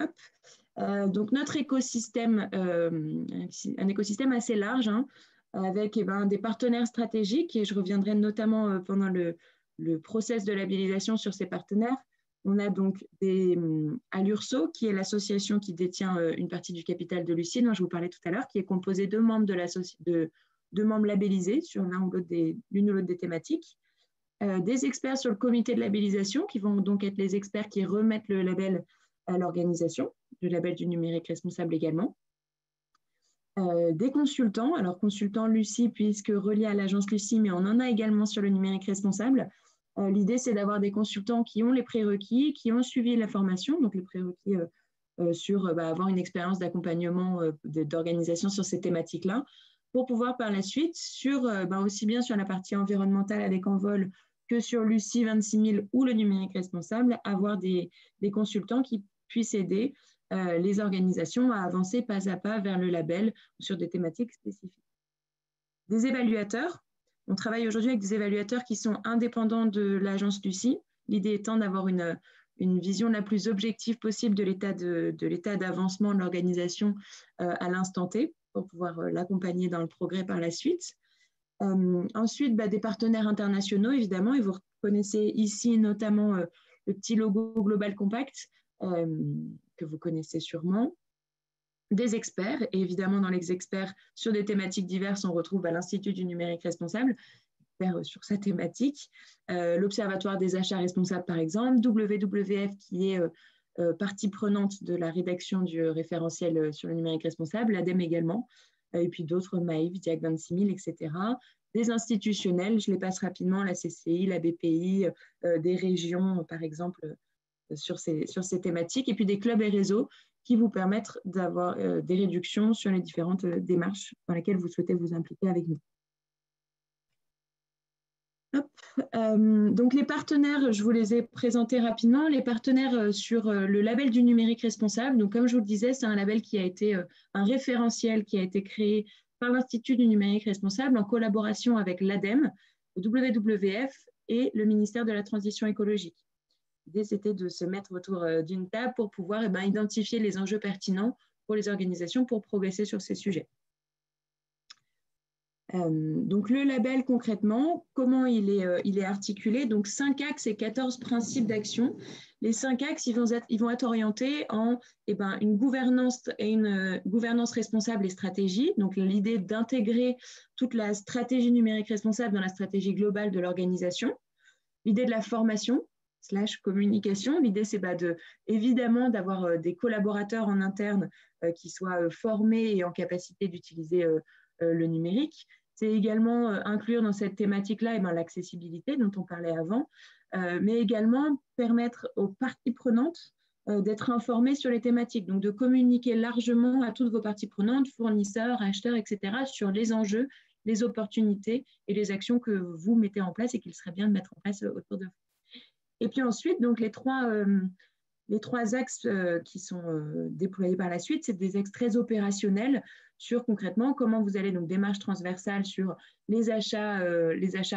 hop. Donc notre écosystème, un écosystème assez large, hein, avec des partenaires stratégiques, et je reviendrai notamment pendant le process de labellisation sur ces partenaires. On a donc à l'URSO, qui est l'association qui détient une partie du capital de Lucie, dont je vous parlais tout à l'heure, qui est composée de membres, de membres labellisés sur l'une ou l'autre des thématiques, des experts sur le comité de labellisation, qui vont donc être les experts qui remettent le label à l'organisation, le label du numérique responsable également. Des consultants, alors consultants Lucie, puisque reliés à l'agence Lucie, mais on en a également sur le numérique responsable. L'idée, c'est d'avoir des consultants qui ont les prérequis, qui ont suivi la formation, donc les prérequis sur avoir une expérience d'accompagnement d'organisation sur ces thématiques-là, pour pouvoir par la suite, aussi bien sur la partie environnementale avec Envol que sur Lucie 26000 ou le numérique responsable, avoir des consultants qui puissent aider les organisations à avancer pas à pas vers le label sur des thématiques spécifiques. Des évaluateurs. On travaille aujourd'hui avec des évaluateurs qui sont indépendants de l'agence Lucie. L'idée étant d'avoir une vision la plus objective possible de l'état d'avancement de l'organisation à l'instant T pour pouvoir l'accompagner dans le progrès par la suite. Ensuite, des partenaires internationaux, évidemment, et vous reconnaissez ici notamment le petit logo Global Compact que vous connaissez sûrement. Des experts, et évidemment dans les experts sur des thématiques diverses, on retrouve l'Institut du numérique responsable, sur sa thématique, l'Observatoire des achats responsables par exemple, WWF qui est partie prenante de la rédaction du référentiel sur le numérique responsable, l'ADEME également, et puis d'autres, Maïf, Diag 26000, etc. Des institutionnels, je les passe rapidement, la CCI, la BPI, des régions par exemple, sur ces thématiques, et puis des clubs et réseaux qui vous permettent d'avoir des réductions sur les différentes démarches dans lesquelles vous souhaitez vous impliquer avec nous. Donc les partenaires, je vous les ai présentés rapidement. Les partenaires sur le label du numérique responsable, donc comme je vous le disais, c'est un label qui a été un référentiel qui a été créé par l'Institut du numérique responsable en collaboration avec l'ADEME, le WWF et le ministère de la Transition écologique. L'idée, c'était de se mettre autour d'une table pour pouvoir identifier les enjeux pertinents pour les organisations pour progresser sur ces sujets. Donc, le label, concrètement, comment il est articulé? Donc, 5 axes et 14 principes d'action. Les 5 axes, ils vont être orientés en une gouvernance et une gouvernance responsable et stratégie. Donc, l'idée d'intégrer toute la stratégie numérique responsable dans la stratégie globale de l'organisation. L'idée de la formation / communication. L'idée, c'est évidemment d'avoir des collaborateurs en interne qui soient formés et en capacité d'utiliser le numérique. C'est également inclure dans cette thématique-là l'accessibilité dont on parlait avant, mais également permettre aux parties prenantes d'être informées sur les thématiques, donc de communiquer largement à toutes vos parties prenantes, fournisseurs, acheteurs, etc., sur les enjeux, les opportunités et les actions que vous mettez en place et qu'il serait bien de mettre en place autour de vous. Et puis ensuite, donc les trois axes qui sont déployés par la suite, c'est des axes très opérationnels sur concrètement comment vous allez, donc démarche transversale sur les achats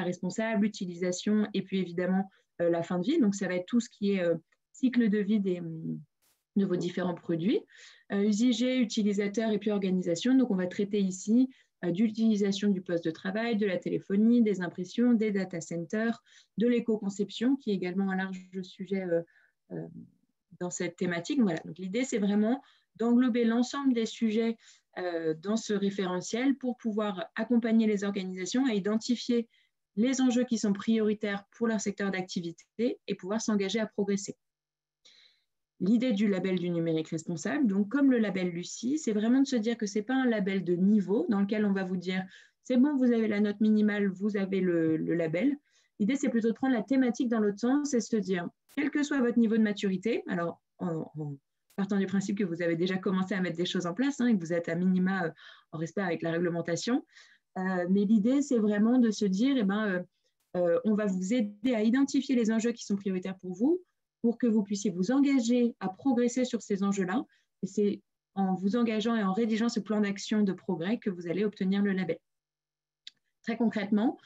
responsables, l'utilisation et puis évidemment la fin de vie. Donc ça va être tout ce qui est cycle de vie de vos différents produits. Usager, utilisateur et puis organisation. Donc on va traiter ici d'utilisation du poste de travail, de la téléphonie, des impressions, des data centers, de l'éco-conception qui est également un large sujet dans cette thématique. Voilà. Donc l'idée, c'est vraiment d'englober l'ensemble des sujets dans ce référentiel pour pouvoir accompagner les organisations à identifier les enjeux qui sont prioritaires pour leur secteur d'activité et pouvoir s'engager à progresser. L'idée du label du numérique responsable, donc comme le label Lucie, c'est vraiment de se dire que ce n'est pas un label de niveau dans lequel on va vous dire c'est bon, vous avez la note minimale, vous avez le label. L'idée, c'est plutôt de prendre la thématique dans l'autre sens et se dire, quel que soit votre niveau de maturité, alors en partant du principe que vous avez déjà commencé à mettre des choses en place et que vous êtes à minima en respect avec la réglementation, mais l'idée, c'est vraiment de se dire, on va vous aider à identifier les enjeux qui sont prioritaires pour vous, pour que vous puissiez vous engager à progresser sur ces enjeux-là. Et c'est en vous engageant et en rédigeant ce plan d'action de progrès que vous allez obtenir le label. Très concrètement,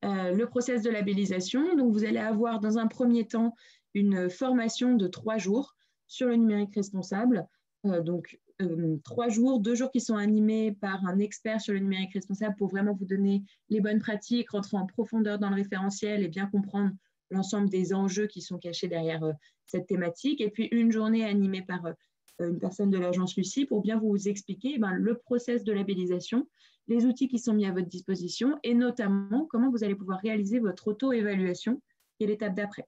le process de labellisation, donc vous allez avoir dans un premier temps une formation de 3 jours sur le numérique responsable. 3 jours, 2 jours qui sont animés par un expert sur le numérique responsable pour vraiment vous donner les bonnes pratiques, rentrer en profondeur dans le référentiel et bien comprendre l'ensemble des enjeux qui sont cachés derrière cette thématique. Et puis une journée animée par une personne de l'agence Lucie pour bien vous expliquer le process de labellisation, les outils qui sont mis à votre disposition et notamment comment vous allez pouvoir réaliser votre auto-évaluation qui est l'étape d'après.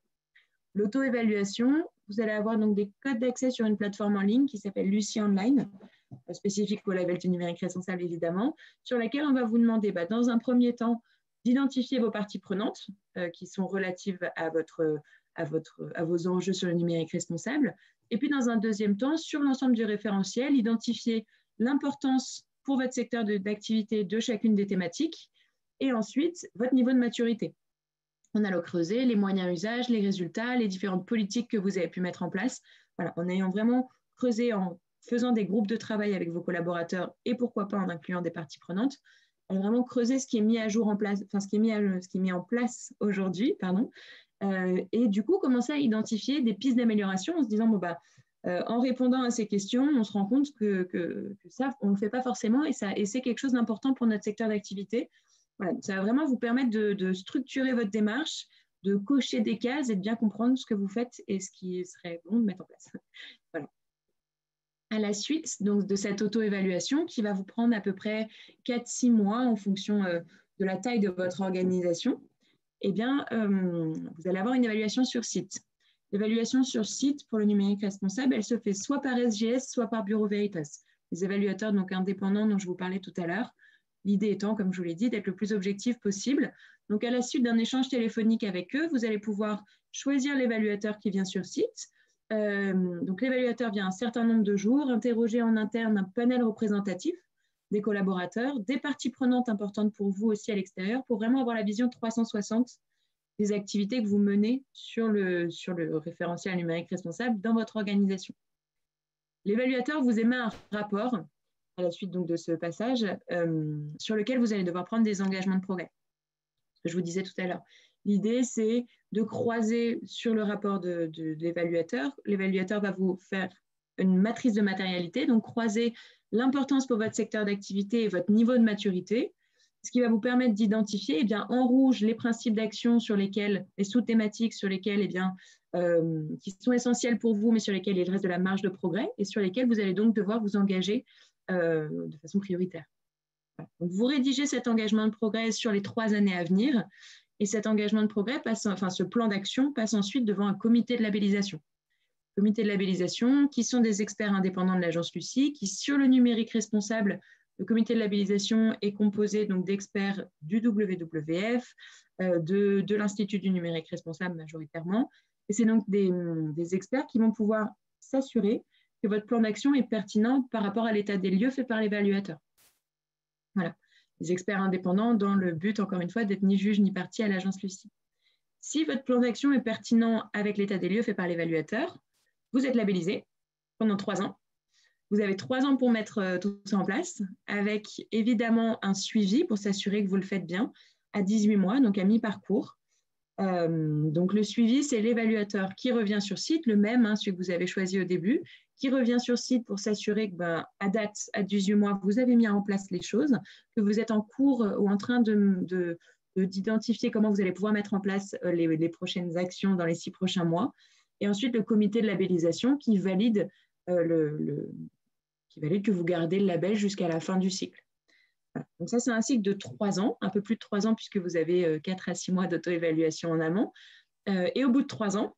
L'auto-évaluation, vous allez avoir donc des codes d'accès sur une plateforme en ligne qui s'appelle Lucie Online, spécifique au label du numérique responsable évidemment, sur laquelle on va vous demander dans un premier temps d'identifier vos parties prenantes qui sont relatives à vos enjeux sur le numérique responsable. Et puis, dans un deuxième temps, sur l'ensemble du référentiel, identifier l'importance pour votre secteur d'activité de chacune des thématiques et ensuite votre niveau de maturité. En allant creuser les moyens d'usage, les résultats, les différentes politiques que vous avez pu mettre en place. Voilà, en ayant vraiment creusé, en faisant des groupes de travail avec vos collaborateurs et pourquoi pas en incluant des parties prenantes, vraiment creuser ce qui est mis à jour en place, ce qui est mis en place aujourd'hui, et du coup commencer à identifier des pistes d'amélioration en se disant en répondant à ces questions, on se rend compte que ça on ne fait pas forcément et c'est quelque chose d'important pour notre secteur d'activité. Voilà, ça va vraiment vous permettre de structurer votre démarche, de cocher des cases et de bien comprendre ce que vous faites et ce qui serait bon de mettre en place. Voilà. À la suite donc, de cette auto-évaluation qui va vous prendre à peu près 4-6 mois en fonction de la taille de votre organisation, vous allez avoir une évaluation sur site. L'évaluation sur site pour le numérique responsable, elle se fait soit par SGS, soit par Bureau Veritas. Les évaluateurs donc, indépendants dont je vous parlais tout à l'heure, l'idée étant, comme je vous l'ai dit, d'être le plus objectif possible. Donc, à la suite d'un échange téléphonique avec eux, vous allez pouvoir choisir l'évaluateur qui vient sur site. Donc, l'évaluateur vient un certain nombre de jours, interroger en interne un panel représentatif des collaborateurs, des parties prenantes importantes pour vous aussi à l'extérieur, pour vraiment avoir la vision 360 des activités que vous menez sur le référentiel numérique responsable dans votre organisation. L'évaluateur vous émet un rapport à la suite donc, de ce passage sur lequel vous allez devoir prendre des engagements de progrès. Ce que je vous disais tout à l'heure. L'idée, c'est de croiser sur le rapport de l'évaluateur. L'évaluateur va vous faire une matrice de matérialité, donc croiser l'importance pour votre secteur d'activité et votre niveau de maturité. ce qui va vous permettre d'identifier en rouge les principes d'action sur lesquels, les sous-thématiques sur lesquelles, qui sont essentielles pour vous, mais sur lesquelles il reste de la marge de progrès et sur lesquelles vous allez donc devoir vous engager de façon prioritaire. Donc, vous rédigez cet engagement de progrès sur les 3 années à venir et cet engagement de progrès ce plan d'action passe ensuite devant un comité de labellisation. Comité de labellisation qui sont des experts indépendants de l'agence Lucie qui, sur le numérique responsable, le comité de labellisation est composé donc d'experts du WWF, de l'Institut du numérique responsable majoritairement. Et c'est donc des experts qui vont pouvoir s'assurer que votre plan d'action est pertinent par rapport à l'état des lieux fait par l'évaluateur. Voilà, des experts indépendants dans le but, encore une fois, d'être ni juge ni partie à l'agence Lucie. Si votre plan d'action est pertinent avec l'état des lieux fait par l'évaluateur, vous êtes labellisé pendant 3 ans. Vous avez 3 ans pour mettre tout ça en place, avec évidemment un suivi pour s'assurer que vous le faites bien à 18 mois, donc à mi-parcours. Donc le suivi, c'est l'évaluateur qui revient sur site, le même, celui que vous avez choisi au début, qui revient sur site pour s'assurer que, à date, à 18 mois, vous avez mis en place les choses, que vous êtes en cours ou en train d'identifier comment vous allez pouvoir mettre en place les prochaines actions dans les 6 prochains mois. Et ensuite, le comité de labellisation qui valide que vous gardez le label jusqu'à la fin du cycle. Voilà. Donc ça, c'est un cycle de 3 ans, un peu plus de 3 ans puisque vous avez 4 à 6 mois d'auto-évaluation en amont. Et au bout de 3 ans,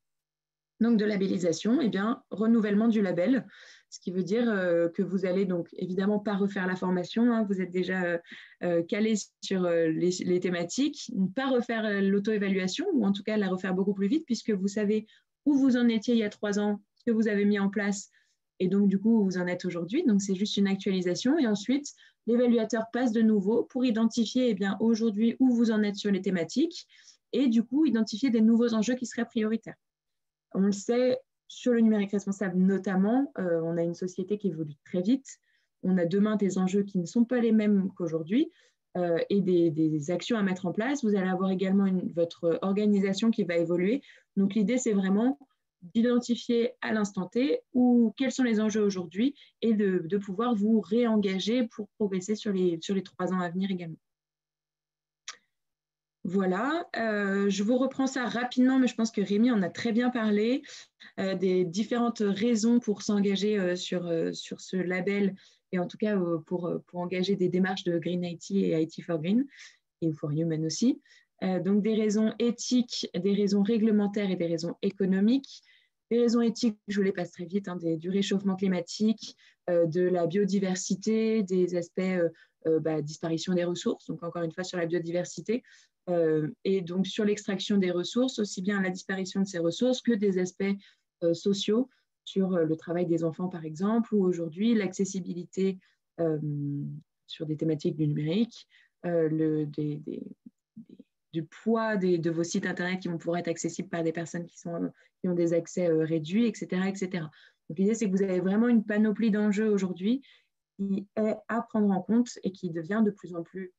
donc de labellisation, renouvellement du label, ce qui veut dire que vous allez donc évidemment pas refaire la formation, vous êtes déjà calé sur les thématiques, pas refaire l'auto-évaluation, ou en tout cas la refaire beaucoup plus vite puisque vous savez où vous en étiez il y a 3 ans, ce que vous avez mis en place, et donc du coup où vous en êtes aujourd'hui. Donc c'est juste une actualisation. Et ensuite, l'évaluateur passe de nouveau pour identifier aujourd'hui où vous en êtes sur les thématiques et du coup identifier des nouveaux enjeux qui seraient prioritaires. On le sait, sur le numérique responsable notamment, on a une société qui évolue très vite. On a demain des enjeux qui ne sont pas les mêmes qu'aujourd'hui et des actions à mettre en place. Vous allez avoir également votre organisation qui va évoluer. Donc l'idée, c'est vraiment d'identifier à l'instant T quels sont les enjeux aujourd'hui et de pouvoir vous réengager pour progresser sur les 3 ans à venir également. Voilà, je vous reprends ça rapidement, mais je pense que Rémi en a très bien parlé, des différentes raisons pour s'engager sur ce label et en tout cas pour engager des démarches de Green IT et IT for Green et for Human aussi. Donc des raisons éthiques, des raisons réglementaires et des raisons économiques. Les raisons éthiques, je vous les passe très vite, du réchauffement climatique, de la biodiversité, des aspects disparition des ressources, donc encore une fois sur la biodiversité, et donc sur l'extraction des ressources, aussi bien la disparition de ces ressources que des aspects sociaux sur le travail des enfants par exemple, ou aujourd'hui l'accessibilité sur des thématiques du numérique, du poids de vos sites internet qui vont pouvoir être accessibles par des personnes qui ont des accès réduits, etc., etc. Donc l'idée, c'est que vous avez vraiment une panoplie d'enjeux aujourd'hui qui est à prendre en compte et qui devient de plus en plus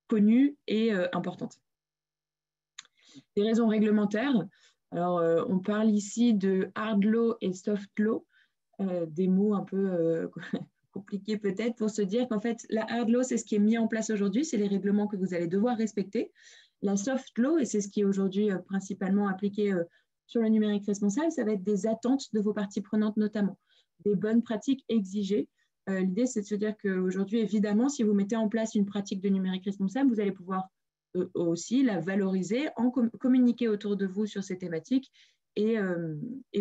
connue et importante. Des raisons réglementaires. Alors, on parle ici de hard law et soft law, des mots un peu compliqué peut-être pour se dire qu'en fait, la hard law, c'est ce qui est mis en place aujourd'hui, c'est les règlements que vous allez devoir respecter. La soft law, et c'est ce qui est aujourd'hui principalement appliqué sur le numérique responsable, ça va être des attentes de vos parties prenantes notamment, des bonnes pratiques exigées. L'idée, c'est de se dire qu'aujourd'hui, évidemment, si vous mettez en place une pratique de numérique responsable, vous allez pouvoir aussi la valoriser, communiquer autour de vous sur ces thématiques et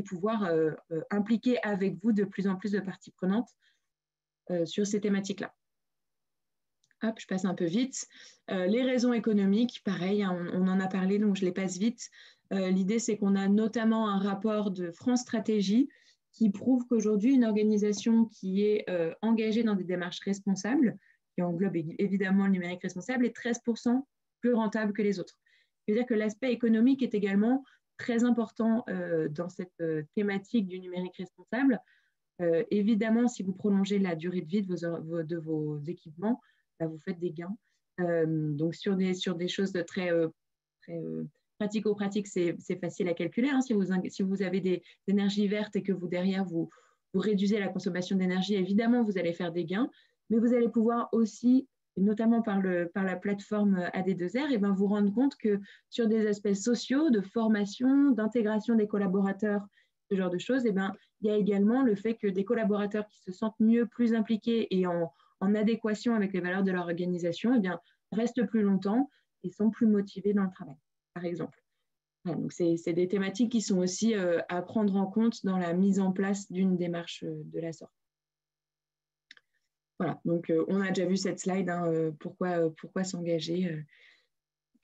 pouvoir impliquer avec vous de plus en plus de parties prenantes sur ces thématiques-là. Hop, je passe un peu vite. Les raisons économiques, pareil, on en a parlé, donc je les passe vite. L'idée, c'est qu'on a notamment un rapport de France Stratégie qui prouve qu'aujourd'hui, une organisation qui est engagée dans des démarches responsables, qui englobe évidemment le numérique responsable, est 13% plus rentable que les autres. C'est-à-dire que l'aspect économique est également très important dans cette thématique du numérique responsable. Évidemment, si vous prolongez la durée de vie de vos équipements, vous faites des gains. Donc, sur des choses de très pratico-pratiques, c'est facile à calculer. Hein. Si vous avez des énergies vertes et que derrière, vous réduisez la consommation d'énergie, évidemment, vous allez faire des gains, mais vous allez pouvoir aussi et notamment par la plateforme AD2R, et ben, vous rendre compte que sur des aspects sociaux, de formation, d'intégration des collaborateurs, ce genre de choses, et ben, il y a également le fait que des collaborateurs qui se sentent mieux, plus impliqués et en adéquation avec les valeurs de leur organisation, et bien, restent plus longtemps et sont plus motivés dans le travail, par exemple. Voilà, donc, c'est des thématiques qui sont aussi à prendre en compte dans la mise en place d'une démarche de la sorte. Voilà, donc on a déjà vu cette slide, hein, pourquoi s'engager.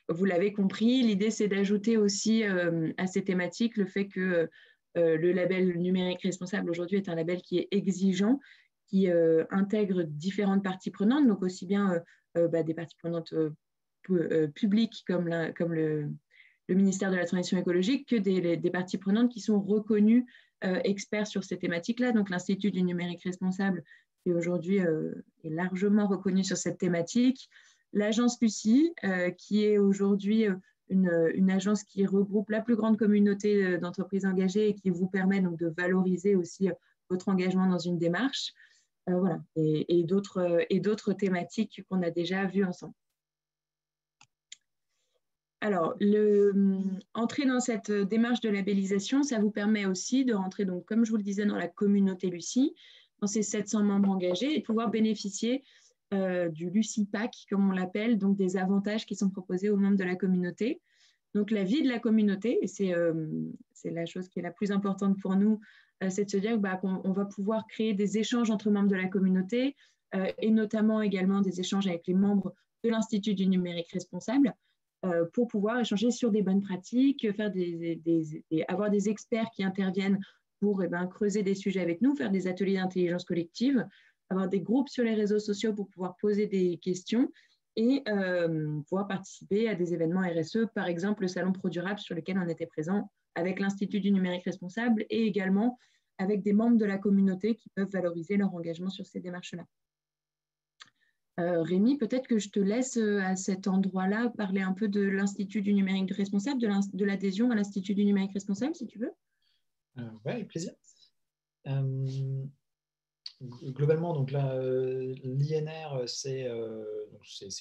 Vous l'avez compris, l'idée c'est d'ajouter aussi à ces thématiques le fait que le label numérique responsable aujourd'hui est un label qui est exigeant, qui intègre différentes parties prenantes, donc aussi bien des parties prenantes publiques comme le ministère de la Transition écologique que des parties prenantes qui sont reconnues experts sur ces thématiques-là, donc l'Institut du numérique responsable qui aujourd'hui est largement reconnu sur cette thématique. L'agence Lucie, qui est aujourd'hui une agence qui regroupe la plus grande communauté d'entreprises engagées et qui vous permet donc de valoriser aussi votre engagement dans une démarche. Voilà, et d'autres thématiques qu'on a déjà vues ensemble. Alors, entrer dans cette démarche de labellisation, ça vous permet aussi de rentrer, donc, comme je vous le disais, dans la communauté Lucie, dans ces 700 membres engagés et de pouvoir bénéficier du Lucie Pack, comme on l'appelle, donc des avantages qui sont proposés aux membres de la communauté. Donc, la vie de la communauté, et c'est la chose qui est la plus importante pour nous, c'est de se dire qu'on va pouvoir créer des échanges entre membres de la communauté et notamment également des échanges avec les membres de l'Institut du numérique responsable pour pouvoir échanger sur des bonnes pratiques, avoir des experts qui interviennent pour creuser des sujets avec nous, faire des ateliers d'intelligence collective, avoir des groupes sur les réseaux sociaux pour pouvoir poser des questions et pouvoir participer à des événements RSE, par exemple le Salon ProDurable sur lequel on était présent avec l'Institut du numérique responsable et également avec des membres de la communauté qui peuvent valoriser leur engagement sur ces démarches-là. Rémi, peut-être que je te laisse à cet endroit-là parler un peu de l'Institut du numérique responsable, de l'adhésion à l'Institut du numérique responsable, si tu veux. Oui, avec plaisir. Globalement, donc l'INR, c'est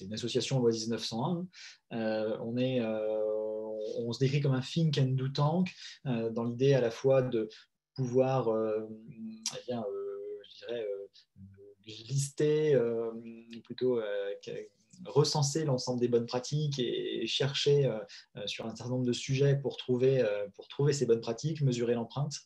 une association loi 1901. On se décrit comme un think and do tank, dans l'idée à la fois de pouvoir, je dirais, lister, plutôt recenser l'ensemble des bonnes pratiques et chercher sur un certain nombre de sujets pour trouver ces bonnes pratiques, mesurer l'empreinte.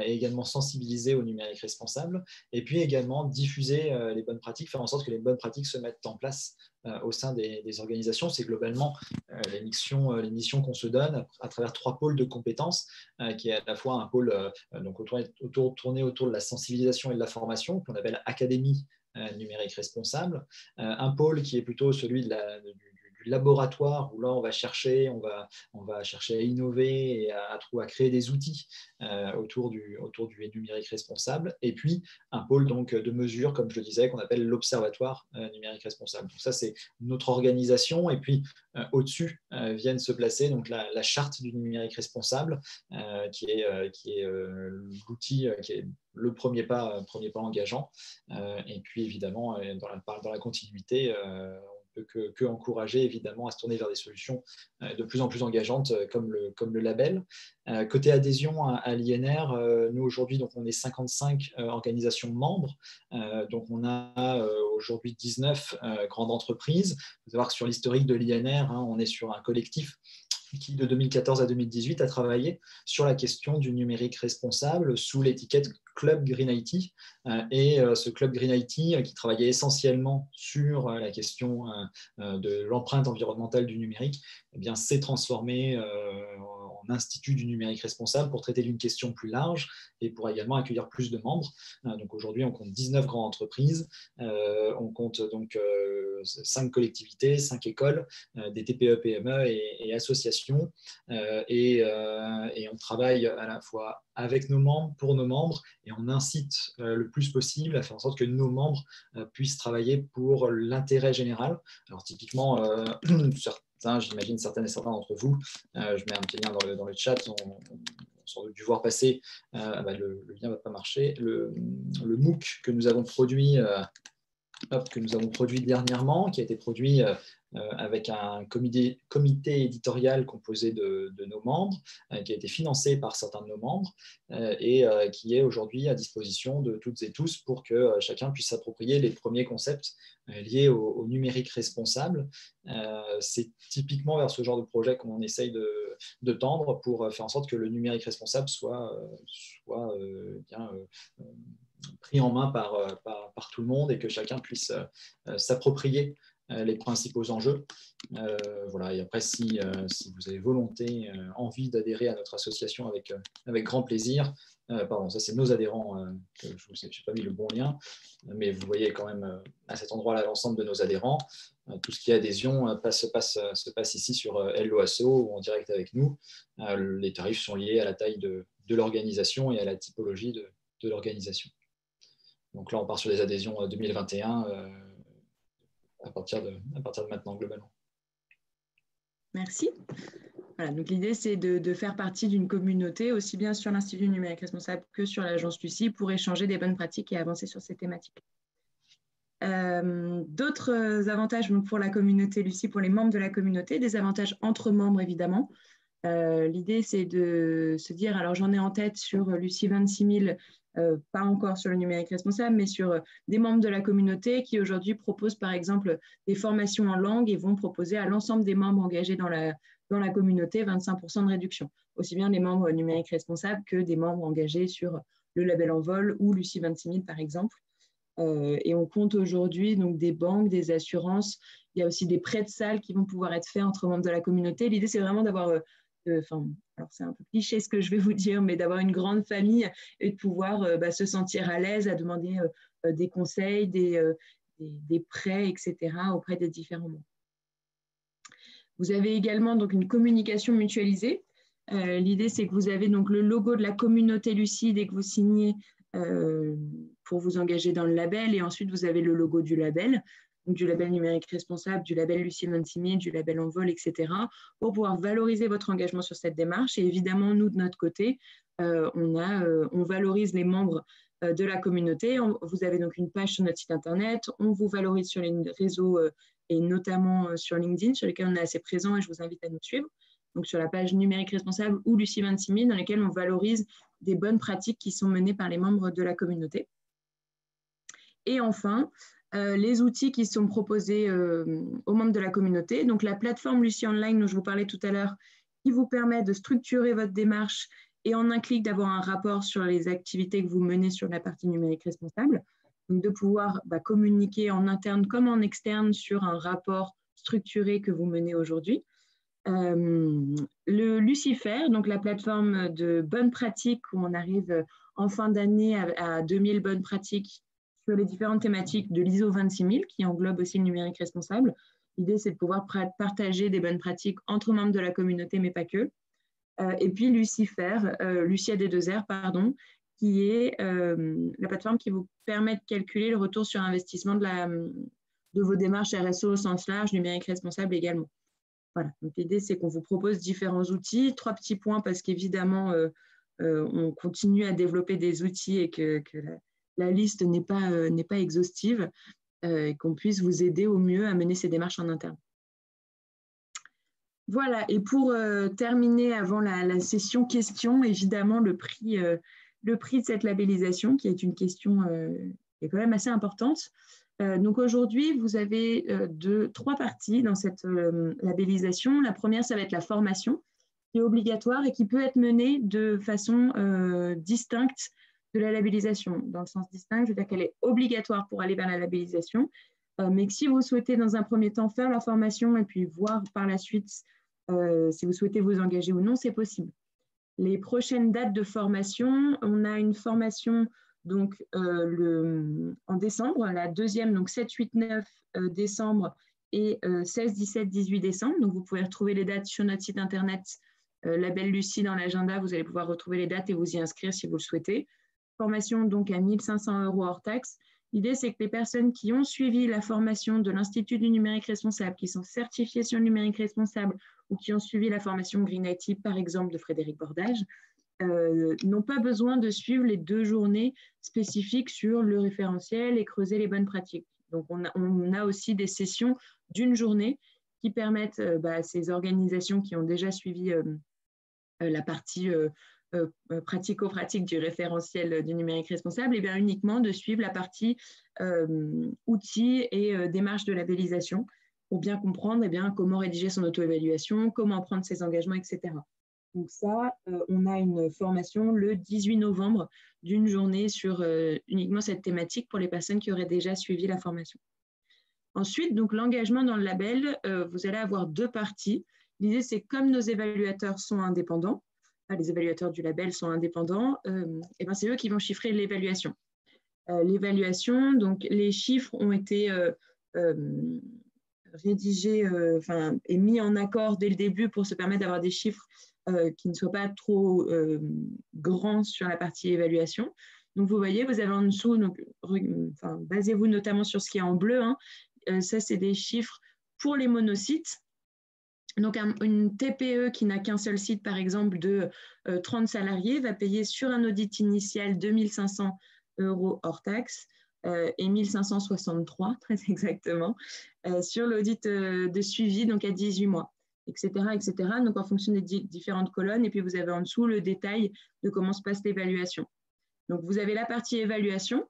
Et également sensibiliser au numérique responsable, et puis également diffuser les bonnes pratiques, faire en sorte que les bonnes pratiques se mettent en place au sein des organisations. C'est globalement les missions qu'on se donne à travers 3 pôles de compétences, qui est à la fois un pôle tourné autour de la sensibilisation et de la formation, qu'on appelle Académie numérique responsable, un pôle qui est plutôt celui du laboratoire, où là on va chercher à innover et à créer des outils autour du numérique responsable, et puis un pôle donc de mesure, comme je le disais, qu'on appelle l'observatoire numérique responsable. Donc ça, c'est notre organisation, et puis au-dessus viennent se placer donc la charte du numérique responsable, qui est l'outil qui est le premier pas engageant, et puis évidemment dans la continuité, que encourager évidemment à se tourner vers des solutions de plus en plus engageantes comme le label. Côté adhésion à l'INR, nous aujourd'hui on est 55 organisations membres, donc on a aujourd'hui 19 grandes entreprises. Il faut savoir que sur l'historique de l'INR, on est sur un collectif qui, de 2014 à 2018, a travaillé sur la question du numérique responsable sous l'étiquette Club Green IT. Et ce Club Green IT, qui travaillait essentiellement sur la question de l'empreinte environnementale du numérique, eh bien, s'est transformé en Institut du numérique responsable pour traiter d'une question plus large et pour également accueillir plus de membres. Donc aujourd'hui, on compte 19 grandes entreprises, on compte donc 5 collectivités, 5 écoles, des TPE, PME et associations, et on travaille à la fois avec nos membres, pour nos membres, et on incite le plus possible à faire en sorte que nos membres puissent travailler pour l'intérêt général. Alors typiquement, j'imagine certaines et certains d'entre vous, je mets un petit lien dans le chat, on sans doute dû voir passer, le lien ne va pas marcher, le MOOC que nous avons produit que nous avons produit dernièrement, qui a été produit avec un comité éditorial composé de nos membres, qui a été financé par certains de nos membres et qui est aujourd'hui à disposition de toutes et tous pour que chacun puisse s'approprier les premiers concepts liés au numérique responsable. C'est typiquement vers ce genre de projet qu'on essaye de tendre pour faire en sorte que le numérique responsable soit bien pris en main par tout le monde et que chacun puisse s'approprier les principaux enjeux. Voilà. Et après, si vous avez volonté, envie d'adhérer à notre association avec grand plaisir, pardon, ça c'est nos adhérents, je n'ai pas mis le bon lien, mais vous voyez quand même à cet endroit-là l'ensemble de nos adhérents. Tout ce qui est adhésion se passe ici sur Helloasso ou en direct avec nous. Les tarifs sont liés à la taille de l'organisation et à la typologie de l'organisation. Donc là, on part sur des adhésions 2021 à partir de maintenant, globalement. Merci. Voilà, donc l'idée, c'est de faire partie d'une communauté, aussi bien sur l'Institut numérique responsable que sur l'agence Lucie, pour échanger des bonnes pratiques et avancer sur ces thématiques. D'autres avantages pour la communauté Lucie, pour les membres de la communauté, des avantages entre membres, évidemment. L'idée, c'est de se dire, alors j'en ai en tête sur Lucie 26 000, pas encore sur le numérique responsable, mais sur des membres de la communauté qui aujourd'hui proposent par exemple des formations en langue et vont proposer à l'ensemble des membres engagés dans la communauté 25% de réduction, aussi bien les membres numériques responsables que des membres engagés sur le label Envol ou Lucie 26 000 par exemple. Et on compte aujourd'hui donc des banques, des assurances, il y a aussi des prêts de salles qui vont pouvoir être faits entre membres de la communauté. L'idée, c'est vraiment d'avoir alors c'est un peu cliché ce que je vais vous dire, mais d'avoir une grande famille et de pouvoir se sentir à l'aise à demander des conseils, des prêts, etc. auprès des différents membres. Vous avez également donc une communication mutualisée. L'idée, c'est que vous avez donc le logo de la communauté Lucie dès que vous signez pour vous engager dans le label, et ensuite vous avez le logo du label. Donc du label numérique responsable, du label Lucie 26 000, du label Envol, etc., pour pouvoir valoriser votre engagement sur cette démarche. Et évidemment, nous, de notre côté, on valorise les membres de la communauté. Vous avez donc une page sur notre site Internet, on vous valorise sur les réseaux et notamment sur LinkedIn, sur lesquels on est assez présent et je vous invite à nous suivre. Donc sur la page numérique responsable ou Lucie 26 000, dans lesquelles on valorise des bonnes pratiques qui sont menées par les membres de la communauté. Et enfin, les outils qui sont proposés aux membres de la communauté. Donc, la plateforme Lucie Online, dont je vous parlais tout à l'heure, qui vous permet de structurer votre démarche et en un clic d'avoir un rapport sur les activités que vous menez sur la partie numérique responsable. Donc, de pouvoir communiquer en interne comme en externe sur un rapport structuré que vous menez aujourd'hui. Le Lucifer, donc la plateforme de bonnes pratiques où on arrive en fin d'année à 2000 bonnes pratiques sur les différentes thématiques de l'ISO 26 000 qui englobe aussi le numérique responsable. L'idée, c'est de pouvoir partager des bonnes pratiques entre membres de la communauté, mais pas que. Et puis Lucifer, Lucia D2R, pardon, qui est la plateforme qui vous permet de calculer le retour sur investissement de vos démarches RSE au sens large, numérique responsable également. Voilà, donc l'idée, c'est qu'on vous propose différents outils. 3 petits points parce qu'évidemment, on continue à développer des outils et que la liste n'est pas exhaustive et qu'on puisse vous aider au mieux à mener ces démarches en interne. Voilà, et pour terminer avant la session questions, évidemment, le prix de cette labellisation, qui est une question qui est quand même assez importante. Donc aujourd'hui, vous avez 3 parties dans cette labellisation. La première, ça va être la formation, qui est obligatoire et qui peut être menée de façon distincte de la labellisation. Dans le sens distinct, je veux dire qu'elle est obligatoire pour aller vers la labellisation, mais que si vous souhaitez dans un premier temps faire la formation et puis voir par la suite si vous souhaitez vous engager ou non, c'est possible. Les prochaines dates de formation, on a une formation donc, en décembre, la deuxième, donc 7, 8, 9 décembre et 16, 17, 18 décembre. Donc, vous pouvez retrouver les dates sur notre site internet Label Lucie dans l'agenda. Vous allez pouvoir retrouver les dates et vous y inscrire si vous le souhaitez. Formation donc à 1 500 € hors taxe. L'idée, c'est que les personnes qui ont suivi la formation de l'Institut du numérique responsable, qui sont certifiées sur le numérique responsable ou qui ont suivi la formation Green IT, par exemple, de Frédéric Bordage, n'ont pas besoin de suivre les 2 journées spécifiques sur le référentiel et creuser les bonnes pratiques. Donc, on a aussi des sessions d'une journée qui permettent à ces organisations qui ont déjà suivi la partie pratico-pratique du référentiel du numérique responsable, et bien uniquement de suivre la partie outils et démarches de labellisation pour bien comprendre comment rédiger son auto-évaluation, comment prendre ses engagements, etc. Donc ça, on a une formation le 18 novembre d'une journée sur uniquement cette thématique pour les personnes qui auraient déjà suivi la formation. Ensuite, donc l'engagement dans le label, vous allez avoir 2 parties. L'idée, c'est comme nos évaluateurs sont indépendants, les évaluateurs du label sont indépendants, et ben c'est eux qui vont chiffrer l'évaluation. L'évaluation, donc les chiffres ont été rédigés et mis en accord dès le début pour se permettre d'avoir des chiffres qui ne soient pas trop grands sur la partie évaluation. Donc vous voyez, vous avez en dessous, donc, basez-vous notamment sur ce qui est en bleu, hein. Ça, c'est des chiffres pour les monocytes. Donc, une TPE qui n'a qu'un seul site, par exemple, de 30 salariés, va payer sur un audit initial 2 500 € hors taxe et 1 563, très exactement, sur l'audit de suivi, donc à 18 mois, etc., etc. Donc, en fonction des différentes colonnes. Et puis, vous avez en dessous le détail de comment se passe l'évaluation. Donc, vous avez la partie évaluation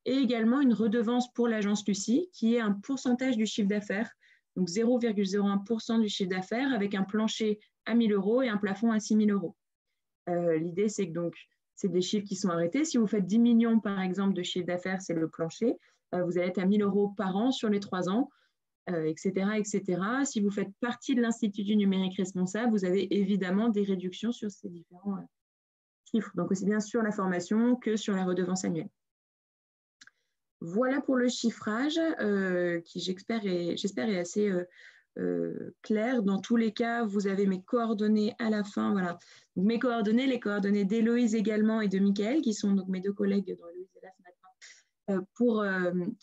et également une redevance pour l'agence Lucie, qui est un pourcentage du chiffre d'affaires, donc 0,01% du chiffre d'affaires avec un plancher à 1 000 € et un plafond à 6 000 €. L'idée, c'est que donc, c'est des chiffres qui sont arrêtés. Si vous faites 10 millions, par exemple, de chiffre d'affaires, c'est le plancher. Vous allez être à 1 000 € par an sur les 3 ans, etc., etc. Si vous faites partie de l'Institut du numérique responsable, vous avez évidemment des réductions sur ces différents chiffres. Donc, aussi bien sur la formation que sur la redevance annuelle. Voilà pour le chiffrage qui, j'espère, est assez clair. Dans tous les cas, vous avez mes coordonnées à la fin. Voilà. Donc, mes coordonnées, les coordonnées d'Héloïse également et de Mickaël, qui sont donc mes 2 collègues dont Héloïse est là ce matin,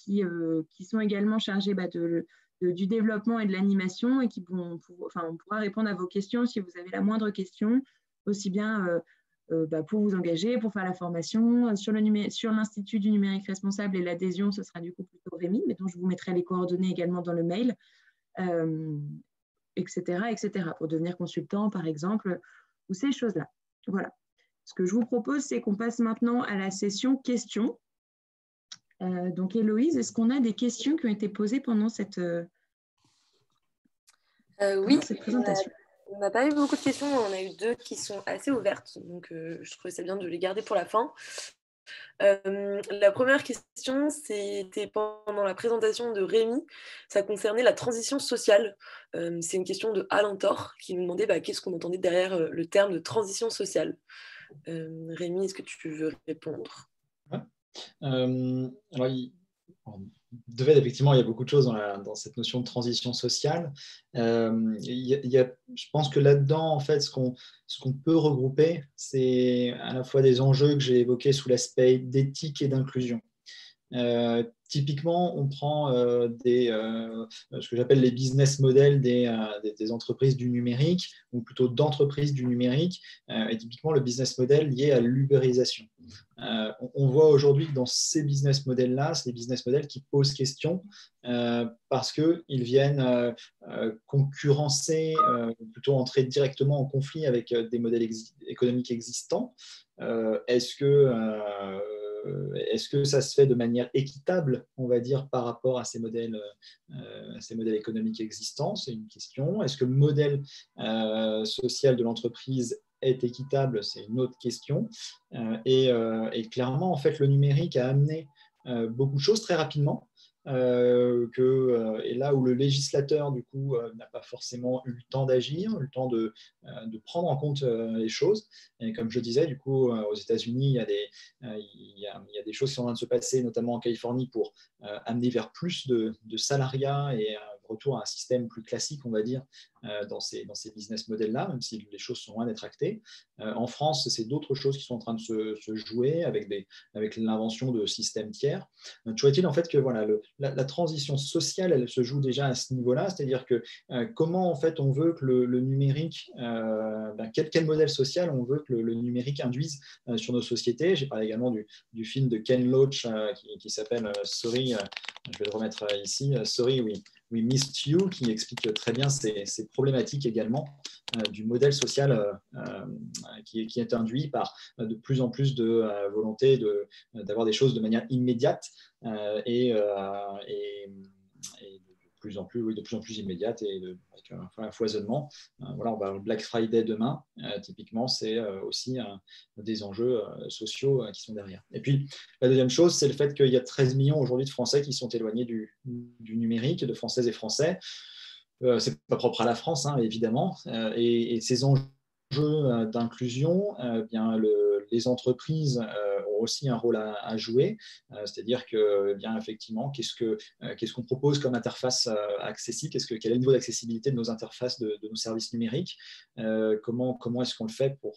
qui sont également chargés du développement et de l'animation et qui on pourra répondre à vos questions si vous avez la moindre question, aussi bien pour vous engager, pour faire la formation. Sur l'Institut du numérique responsable et l'adhésion, ce sera du coup plutôt Rémi, mais dont je vous mettrai les coordonnées également dans le mail, etc., etc., pour devenir consultant, par exemple, ou ces choses-là. Voilà. Ce que je vous propose, c'est qu'on passe maintenant à la session questions. Donc, Héloïse, est-ce qu'on a des questions qui ont été posées pendant cette présentation? On n'a pas eu beaucoup de questions, on a eu 2 qui sont assez ouvertes, donc je trouvais ça bien de les garder pour la fin. La première question, c'était pendant la présentation de Rémi, ça concernait la transition sociale. C'est une question de Alain Thor qui nous demandait qu'est-ce qu'on entendait derrière le terme de transition sociale. Rémi, est-ce que tu veux répondre? Alors, de fait, effectivement, il y a beaucoup de choses dans cette notion de transition sociale. Je pense que là-dedans, en fait, ce qu'on peut regrouper, c'est à la fois des enjeux que j'ai évoqués sous l'aspect d'éthique et d'inclusion. Typiquement, on prend ce que j'appelle les business models des entreprises du numérique, ou plutôt d'entreprises du numérique, et typiquement le business model lié à l'ubérisation. On voit aujourd'hui que dans ces business models-là, c'est des business models qui posent question parce qu'ils viennent concurrencer, plutôt entrer directement en conflit avec des modèles économiques existants. Est-ce que ça se fait de manière équitable, on va dire, par rapport à ces modèles économiques existants? C'est une question. Est-ce que le modèle social de l'entreprise est équitable? C'est une autre question. Et clairement, en fait, le numérique a amené beaucoup de choses très rapidement. Et là où le législateur du coup n'a pas forcément eu le temps d'agir, eu le temps de prendre en compte les choses. Et comme je disais, du coup, aux États-Unis, il y a des choses qui sont en train de se passer, notamment en Californie, pour amener vers plus de salariat et retour à un système plus classique, on va dire, dans ces business models-là, même si les choses sont loin d'être actées. En France, c'est d'autres choses qui sont en train de se jouer avec l'invention de systèmes tiers. Toujours est-il en fait que voilà, la transition sociale, elle se joue déjà à ce niveau-là, c'est-à-dire que comment en fait on veut que le numérique, quel modèle social on veut que le numérique induise sur nos sociétés. J'ai parlé également du film de Ken Loach qui s'appelle Sorry, je vais le remettre ici, Sorry, We Missed You, qui explique très bien ces problématiques également du modèle social qui est induit par de plus en plus de volonté d'avoir des choses de manière immédiate et de plus en plus immédiate et avec un foisonnement. Voilà, on va avoir le Black Friday demain. Typiquement, c'est aussi des enjeux sociaux qui sont derrière. Et puis, la deuxième chose, c'est le fait qu'il y a 13 millions aujourd'hui de Français qui sont éloignés du numérique, de Françaises et Français. C'est pas propre à la France, hein, évidemment. Et ces enjeux d'inclusion, les entreprises ont aussi un rôle à jouer. C'est-à-dire que, effectivement, qu'est-ce qu'on propose comme interface accessible, quel est le niveau d'accessibilité de nos interfaces, de nos services numériques, comment est-ce qu'on le fait pour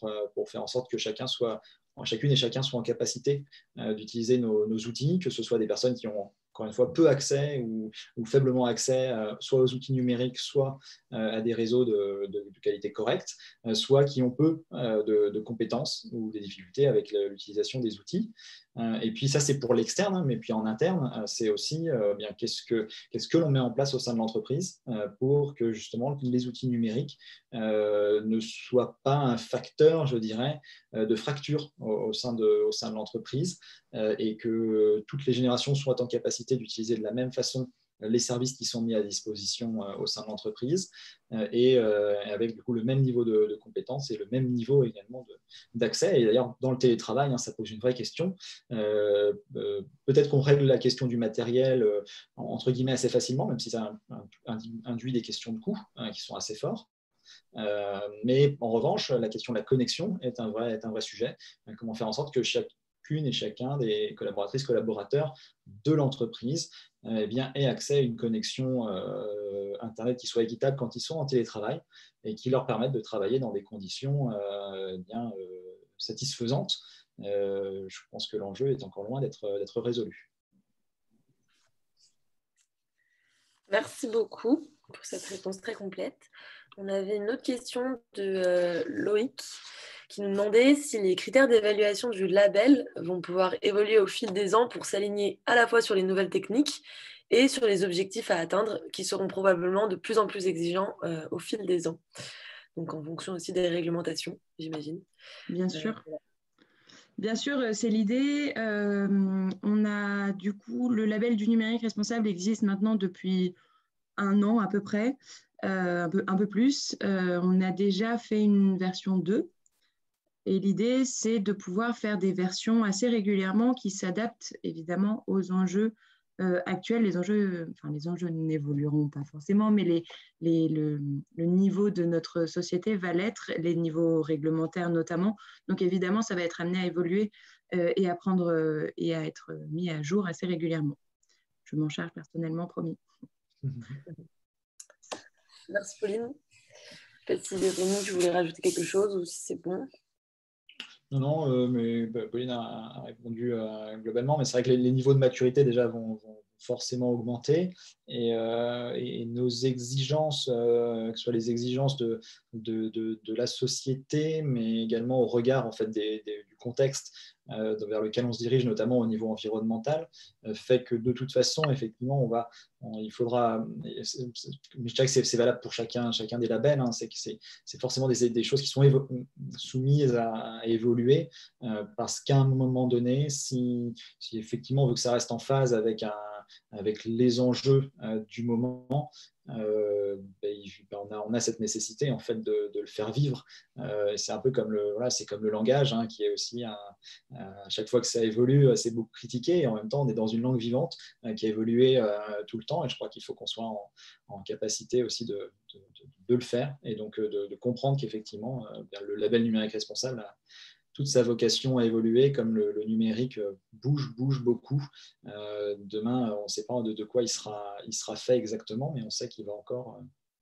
faire en sorte que chacune et chacun soit en capacité d'utiliser nos outils, que ce soit des personnes qui ont encore une fois peu accès ou faiblement accès soit aux outils numériques, soit à des réseaux de qualité correcte, soit qui ont peu de compétences ou des difficultés avec l'utilisation des outils. Et puis ça, c'est pour l'externe, hein, mais puis en interne, c'est aussi qu'est-ce que l'on met en place au sein de l'entreprise pour que justement les outils numériques ne soient pas un facteur, je dirais, de fracture au sein de l'entreprise et que toutes les générations soient en capacité d'utiliser de la même façon les services qui sont mis à disposition au sein de l'entreprise et avec du coup le même niveau de compétences et le même niveau également d'accès. Et d'ailleurs, dans le télétravail, hein, ça pose une vraie question. Peut-être qu'on règle la question du matériel entre guillemets assez facilement, même si ça induit des questions de coût qui sont assez forts. Mais en revanche, la question de la connexion est un vrai sujet. Comment faire en sorte que chacune et chacun des collaboratrices, collaborateurs de l'entreprise aient accès à une connexion Internet qui soit équitable quand ils sont en télétravail et qui leur permette de travailler dans des conditions satisfaisantes. Je pense que l'enjeu est encore loin d'être résolu. Merci beaucoup pour cette réponse très complète. On avait une autre question de Loïc qui nous demandait si les critères d'évaluation du label vont pouvoir évoluer au fil des ans pour s'aligner à la fois sur les nouvelles techniques et sur les objectifs à atteindre qui seront probablement de plus en plus exigeants au fil des ans. Donc en fonction aussi des réglementations, j'imagine. Bien sûr. Bien sûr, c'est l'idée. On a du coup le label du numérique responsable existe maintenant depuis 1 an à peu près, un peu plus. On a déjà fait une version 2 et l'idée c'est de pouvoir faire des versions assez régulièrement qui s'adaptent évidemment aux enjeux actuels. Les enjeux n'évolueront pas forcément, mais le niveau de notre société va l'être, les niveaux réglementaires notamment. Donc évidemment, ça va être amené à évoluer et à être mis à jour assez régulièrement. Je m'en charge personnellement, promis. Merci Pauline. Peut-être si Rémi, tu voulais rajouter quelque chose ou si c'est bon. Non, mais Pauline a répondu globalement, mais c'est vrai que les niveaux de maturité déjà vont forcément augmenter et nos exigences, que ce soit les exigences de la société, mais également au regard en fait, du contexte vers lequel on se dirige, notamment au niveau environnemental, fait que de toute façon, effectivement, il faudra, je dirais que c'est valable pour chacun des labels, hein, c'est forcément des choses qui sont soumises à évoluer parce qu'à un moment donné, si effectivement on veut que ça reste en phase avec les enjeux du moment, on a cette nécessité en fait de le faire vivre. C'est un peu comme le langage hein, qui est aussi à chaque fois que ça évolue, c'est beaucoup critiqué et en même temps on est dans une langue vivante qui a évolué tout le temps et je crois qu'il faut qu'on soit en capacité aussi de le faire et donc de comprendre qu'effectivement le label numérique responsable toute sa vocation à évoluer, comme le numérique bouge beaucoup. Demain, on ne sait pas de quoi il sera fait exactement, mais on sait qu'il va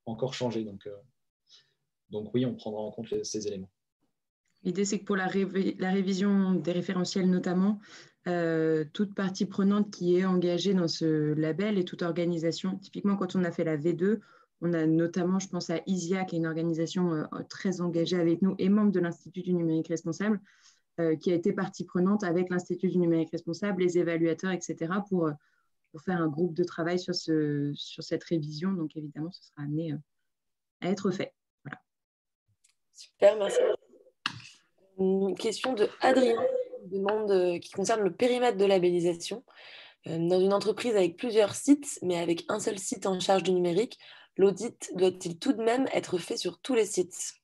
encore changer. Donc oui, on prendra en compte ces éléments. L'idée, c'est que pour la révision des référentiels notamment, toute partie prenante qui est engagée dans ce label et toute organisation, typiquement quand on a fait la V2, on a notamment, je pense à ISIA, qui est une organisation très engagée avec nous et membre de l'Institut du numérique responsable, qui a été partie prenante avec l'Institut du numérique responsable, les évaluateurs, etc., pour faire un groupe de travail sur cette révision. Donc évidemment, ce sera amené à être fait. Voilà. Super, merci. Une question de Adrien qui concerne le périmètre de labellisation. Dans une entreprise avec plusieurs sites, mais avec un seul site en charge du numérique, l'audit doit-il tout de même être fait sur tous les sites?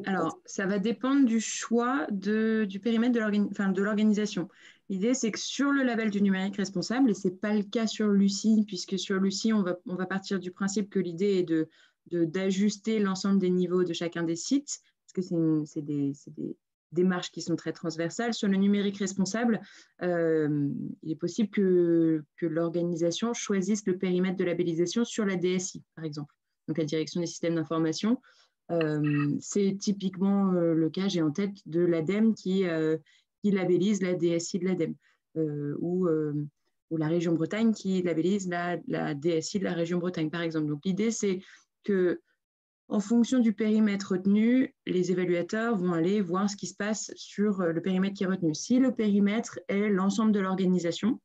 Alors, ça va dépendre du choix du périmètre de l'organisation. L'idée, c'est que sur le label du numérique responsable, et ce n'est pas le cas sur Lucie, puisque sur Lucie, on va partir du principe que l'idée est d'ajuster l'ensemble des niveaux de chacun des sites, parce que c'est des démarches qui sont très transversales. Sur le numérique responsable, il est possible que l'organisation choisisse le périmètre de labellisation sur la DSI, par exemple, donc la direction des systèmes d'information. C'est typiquement le cas, j'ai en tête, de l'ADEME qui labellise la DSI de l'ADEME, ou la région Bretagne qui labellise la DSI de la région Bretagne, par exemple. Donc l'idée, c'est que en fonction du périmètre retenu, les évaluateurs vont aller voir ce qui se passe sur le périmètre qui est retenu. Si le périmètre est l'ensemble de l'organisation,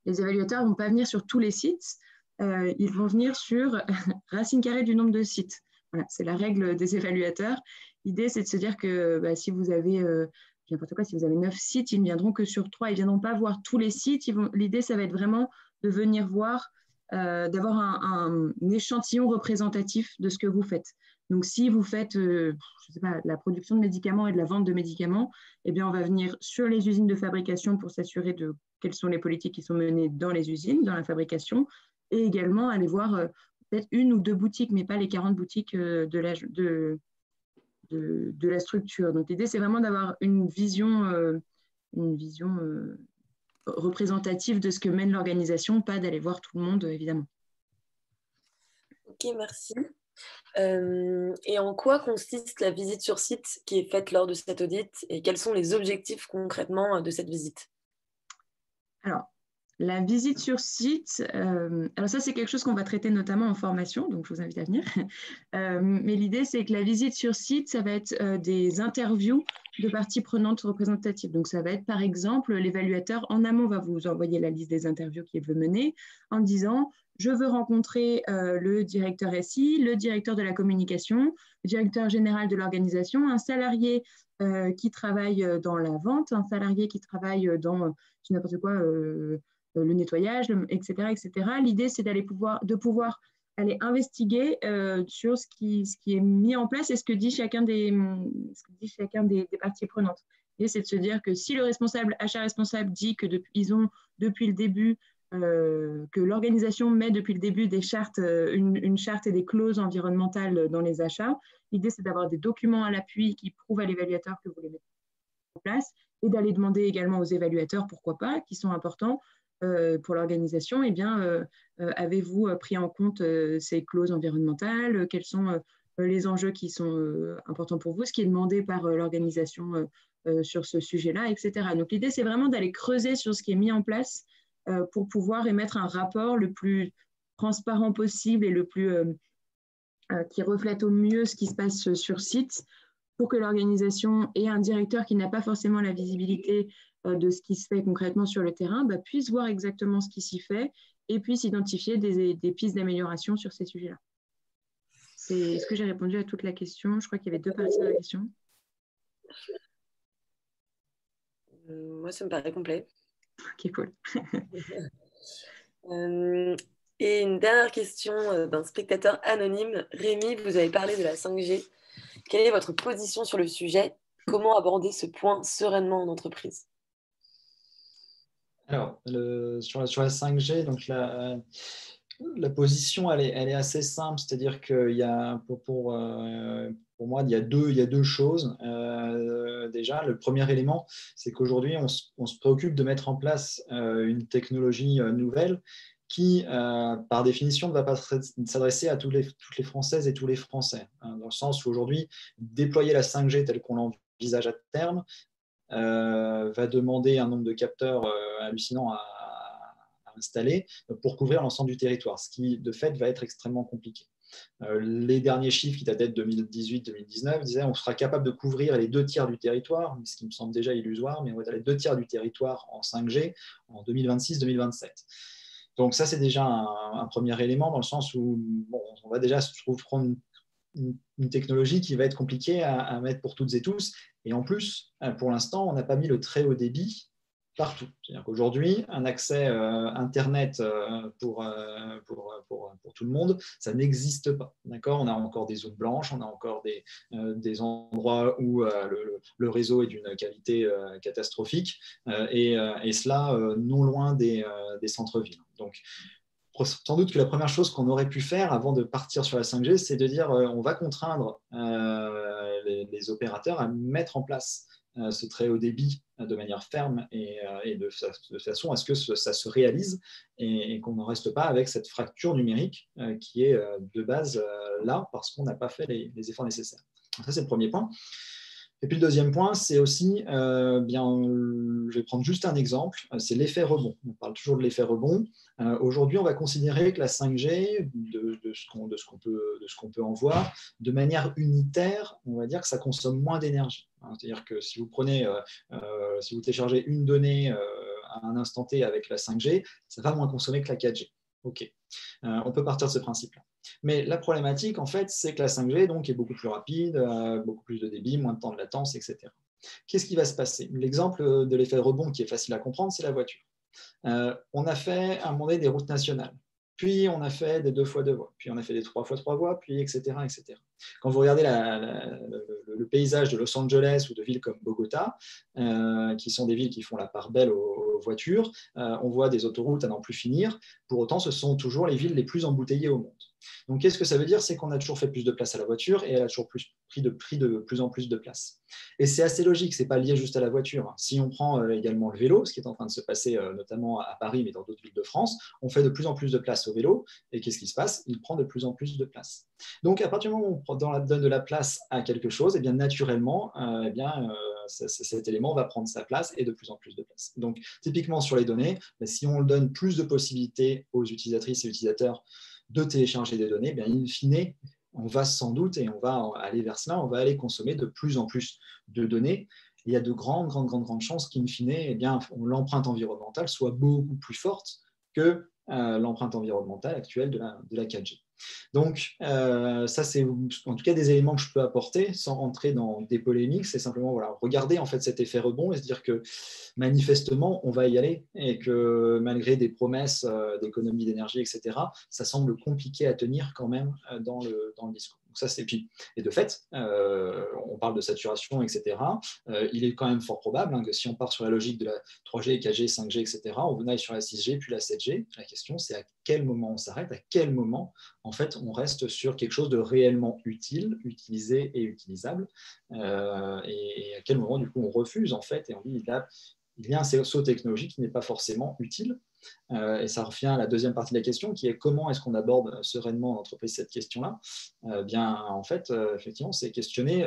les évaluateurs ne vont pas venir sur tous les sites, ils vont venir sur racine carrée du nombre de sites. Voilà, c'est la règle des évaluateurs. L'idée, c'est de se dire que si vous avez n'importe quoi, si vous avez 9 sites, ils ne viendront que sur 3. Ils ne viendront pas voir tous les sites. L'idée, ça va être vraiment de venir voir, d'avoir un échantillon représentatif de ce que vous faites. Donc, si vous faites je sais pas, la production de médicaments et de la vente de médicaments, eh bien, on va venir sur les usines de fabrication pour s'assurer de quelles sont les politiques qui sont menées dans les usines, dans la fabrication, et également aller voir peut-être 1 ou 2 boutiques, mais pas les 40 boutiques de la structure. Donc, l'idée, c'est vraiment d'avoir une vision représentative de ce que mène l'organisation, pas d'aller voir tout le monde, évidemment. Ok, merci. Et en quoi consiste la visite sur site qui est faite lors de cet audit et quels sont les objectifs concrètement de cette visite? Alors, la visite sur site, alors ça, c'est quelque chose qu'on va traiter notamment en formation, donc je vous invite à venir. Mais l'idée, c'est que la visite sur site, ça va être des interviews de parties prenantes représentatives. Donc, ça va être, par exemple, l'évaluateur en amont va vous envoyer la liste des interviews qu'il veut mener en disant « Je veux rencontrer le directeur SI, le directeur de la communication, le directeur général de l'organisation, un salarié qui travaille dans la vente, un salarié qui travaille dans n'importe quoi, le nettoyage, etc., etc. » L'idée, c'est de pouvoir aller investiguer sur ce qui est mis en place et ce que dit chacun des parties prenantes. L'idée, c'est de se dire que si le achat responsable dit qu'ils ont depuis le début, que l'organisation met depuis le début des chartes, une charte et des clauses environnementales dans les achats, l'idée, c'est d'avoir des documents à l'appui qui prouvent à l'évaluateur que vous les mettez en place et d'aller demander également aux évaluateurs, pourquoi pas, qui sont importants pour l'organisation, eh bien, avez-vous pris en compte ces clauses environnementales? Quels sont les enjeux qui sont importants pour vous? Ce qui est demandé par l'organisation sur ce sujet-là, etc. Donc, l'idée, c'est vraiment d'aller creuser sur ce qui est mis en place pour pouvoir émettre un rapport le plus transparent possible et le plus qui reflète au mieux ce qui se passe sur site, pour que l'organisation et un directeur qui n'a pas forcément la visibilité de ce qui se fait concrètement sur le terrain puisse voir exactement ce qui s'y fait et puisse identifier des pistes d'amélioration sur ces sujets-là. Est-ce que j'ai répondu à toute la question? Je crois qu'il y avait 2 parties à la question. Moi, ça me paraît complet. Ok, cool. Et une dernière question d'un spectateur anonyme. Rémi, vous avez parlé de la 5G. Quelle est votre position sur le sujet? Comment aborder ce point sereinement en entreprise? Alors, sur la 5G, donc la position, elle est assez simple, c'est-à-dire qu'il y a, pour moi, il y a deux choses. déjà. Le premier élément, c'est qu'aujourd'hui, on se préoccupe de mettre en place une technologie nouvelle qui, par définition, ne va pas s'adresser à toutes les Françaises et tous les Français, hein, dans le sens où aujourd'hui, déployer la 5G telle qu'on l'envisage à terme va demander un nombre de capteurs hallucinant à installer pour couvrir l'ensemble du territoire, ce qui, de fait, va être extrêmement compliqué. Les derniers chiffres qui dataient de 2018-2019 disaient qu'on sera capable de couvrir les 2/3 du territoire, ce qui me semble déjà illusoire, mais on va dire les 2/3 du territoire en 5G en 2026-2027. Donc ça, c'est déjà un premier élément dans le sens où bon, on va déjà se prendre une technologie qui va être compliquée à mettre pour toutes et tous. Et en plus, pour l'instant, on n'a pas mis le très haut débit partout. C'est-à-dire qu'aujourd'hui, un accès Internet pour tout le monde, ça n'existe pas. D'accord, on a encore des zones blanches, on a encore des endroits où le réseau est d'une qualité catastrophique, et cela non loin des centres-villes. Donc, sans doute que la première chose qu'on aurait pu faire avant de partir sur la 5G, c'est de dire on va contraindre les opérateurs à mettre en place ce très haut débit de manière ferme et de façon à ce que ça se réalise et qu'on n'en reste pas avec cette fracture numérique qui est de base là parce qu'on n'a pas fait les efforts nécessaires. Donc ça, c'est le premier point. Et puis le deuxième point, c'est aussi, je vais prendre juste un exemple, c'est l'effet rebond. On parle toujours de l'effet rebond. Aujourd'hui, on va considérer que la 5G, de ce qu'on peut en voir, de manière unitaire, on va dire que ça consomme moins d'énergie. C'est-à-dire que si vous si vous téléchargez une donnée à un instant T avec la 5G, ça va moins consommer que la 4G. OK. On peut partir de ce principe-là. Mais la problématique, en fait, c'est que la 5G donc, est beaucoup plus rapide, beaucoup plus de débit, moins de temps de latence, etc. Qu'est-ce qui va se passer? L'exemple de l'effet rebond qui est facile à comprendre, c'est la voiture. On a fait à un moment donné des routes nationales, puis on a fait des 2x2 voies, puis on a fait des 3x3 voies, puis etc. etc. Quand vous regardez le paysage de Los Angeles ou de villes comme Bogota, qui sont des villes qui font la part belle aux voitures, on voit des autoroutes à n'en plus finir. Pour autant, ce sont toujours les villes les plus embouteillées au monde. Donc, qu'est-ce que ça veut dire? C'est qu'on a toujours fait plus de place à la voiture et elle a toujours pris de plus en plus de place. Et c'est assez logique, ce n'est pas lié juste à la voiture. Si on prend également le vélo, ce qui est en train de se passer notamment à Paris, mais dans d'autres villes de France, on fait de plus en plus de place au vélo. Et qu'est-ce qui se passe? Il prend de plus en plus de place. Donc, à partir du moment où on donne de la place à quelque chose, eh bien, naturellement, cet élément va prendre sa place et de plus en plus de place. Donc, typiquement sur les données, si on donne plus de possibilités aux utilisatrices et utilisateurs de télécharger des données, bien, in fine, on va sans doute, et on va aller vers cela, on va aller consommer de plus en plus de données. Et il y a de grandes chances qu'in fine, eh bien, l'empreinte environnementale soit beaucoup plus forte que l'empreinte environnementale actuelle de la 4G. Donc, ça, c'est en tout cas des éléments que je peux apporter sans rentrer dans des polémiques. C'est simplement regarder en fait cet effet rebond et se dire que manifestement, on va y aller et que malgré des promesses d'économie d'énergie, etc., ça semble compliqué à tenir quand même dans le discours. Donc ça, et de fait, on parle de saturation, etc. Il est quand même fort probable que si on part sur la logique de la 3G, 4G, 5G, etc., on aille sur la 6G puis la 7G. La question, c'est à quel moment on s'arrête, à quel moment en fait, on reste sur quelque chose de réellement utile, utilisé et utilisable. Et à quel moment, du coup, on refuse, en fait, et on dit il y a un saut technologique qui n'est pas forcément utile. Et ça revient à la deuxième partie de la question, qui est comment est-ce qu'on aborde sereinement en entreprise cette question-là? En fait, effectivement, c'est questionner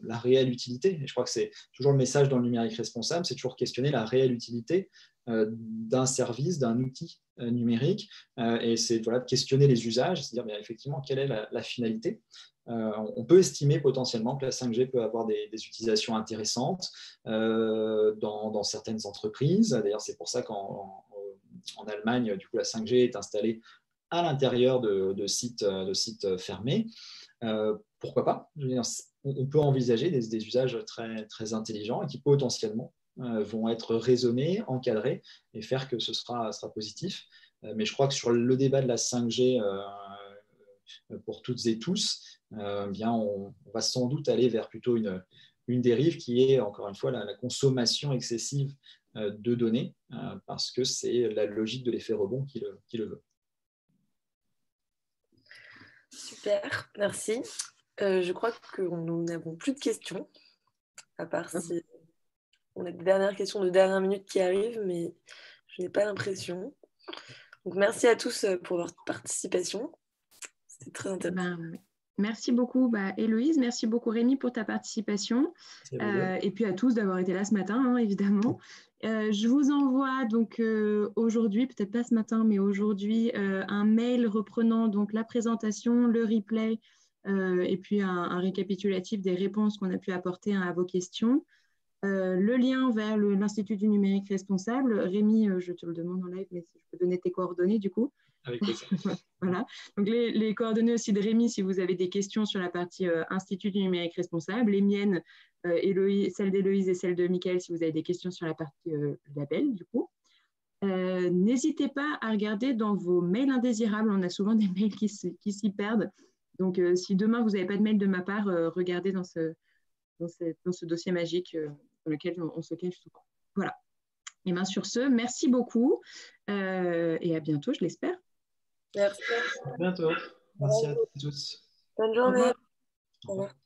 la réelle utilité. Et je crois que c'est toujours le message dans le numérique responsable, c'est toujours questionner la réelle utilité d'un service, d'un outil numérique, et c'est de questionner les usages, c'est-à-dire bien, effectivement quelle est la finalité. On peut estimer potentiellement que la 5G peut avoir des utilisations intéressantes dans certaines entreprises. D'ailleurs, c'est pour ça qu'en Allemagne, du coup, la 5G est installée à l'intérieur de sites fermés. Pourquoi pas? On peut envisager des usages très, très intelligents et qui potentiellement vont être raisonnés, encadrés et faire que ce sera positif. Mais je crois que sur le débat de la 5G pour toutes et tous, on va sans doute aller vers plutôt une dérive qui est, encore une fois, la consommation excessive de données, parce que c'est la logique de l'effet rebond qui le veut. Super, merci. Je crois que nous n'avons plus de questions. à part si on a des dernières questions de dernière minute qui arrivent, mais je n'ai pas l'impression. Donc, merci à tous pour votre participation. C'était très intéressant. Merci beaucoup, Héloïse. Merci beaucoup, Rémi, pour ta participation. Et puis à tous d'avoir été là ce matin, hein, évidemment. Je vous envoie donc aujourd'hui, peut-être pas ce matin, mais aujourd'hui, un mail reprenant donc la présentation, le replay et puis un récapitulatif des réponses qu'on a pu apporter à vos questions. Le lien vers l'Institut du numérique responsable. Rémi, je te le demande en live, mais je peux donner tes coordonnées du coup. Avec plaisir. Voilà. Donc les coordonnées aussi de Rémi si vous avez des questions sur la partie Institut du numérique responsable. Les miennes, celles d'Héloïse et celles de Mickaël si vous avez des questions sur la partie label du coup. N'hésitez pas à regarder dans vos mails indésirables. On a souvent des mails qui s'y perdent. Donc si demain vous n'avez pas de mail de ma part, regardez dans ce dossier magique dans lequel on se cache souvent. Voilà. Et bien sur ce, merci beaucoup et à bientôt, je l'espère. Merci. À bientôt. Merci à tous. Bonne journée. Au revoir.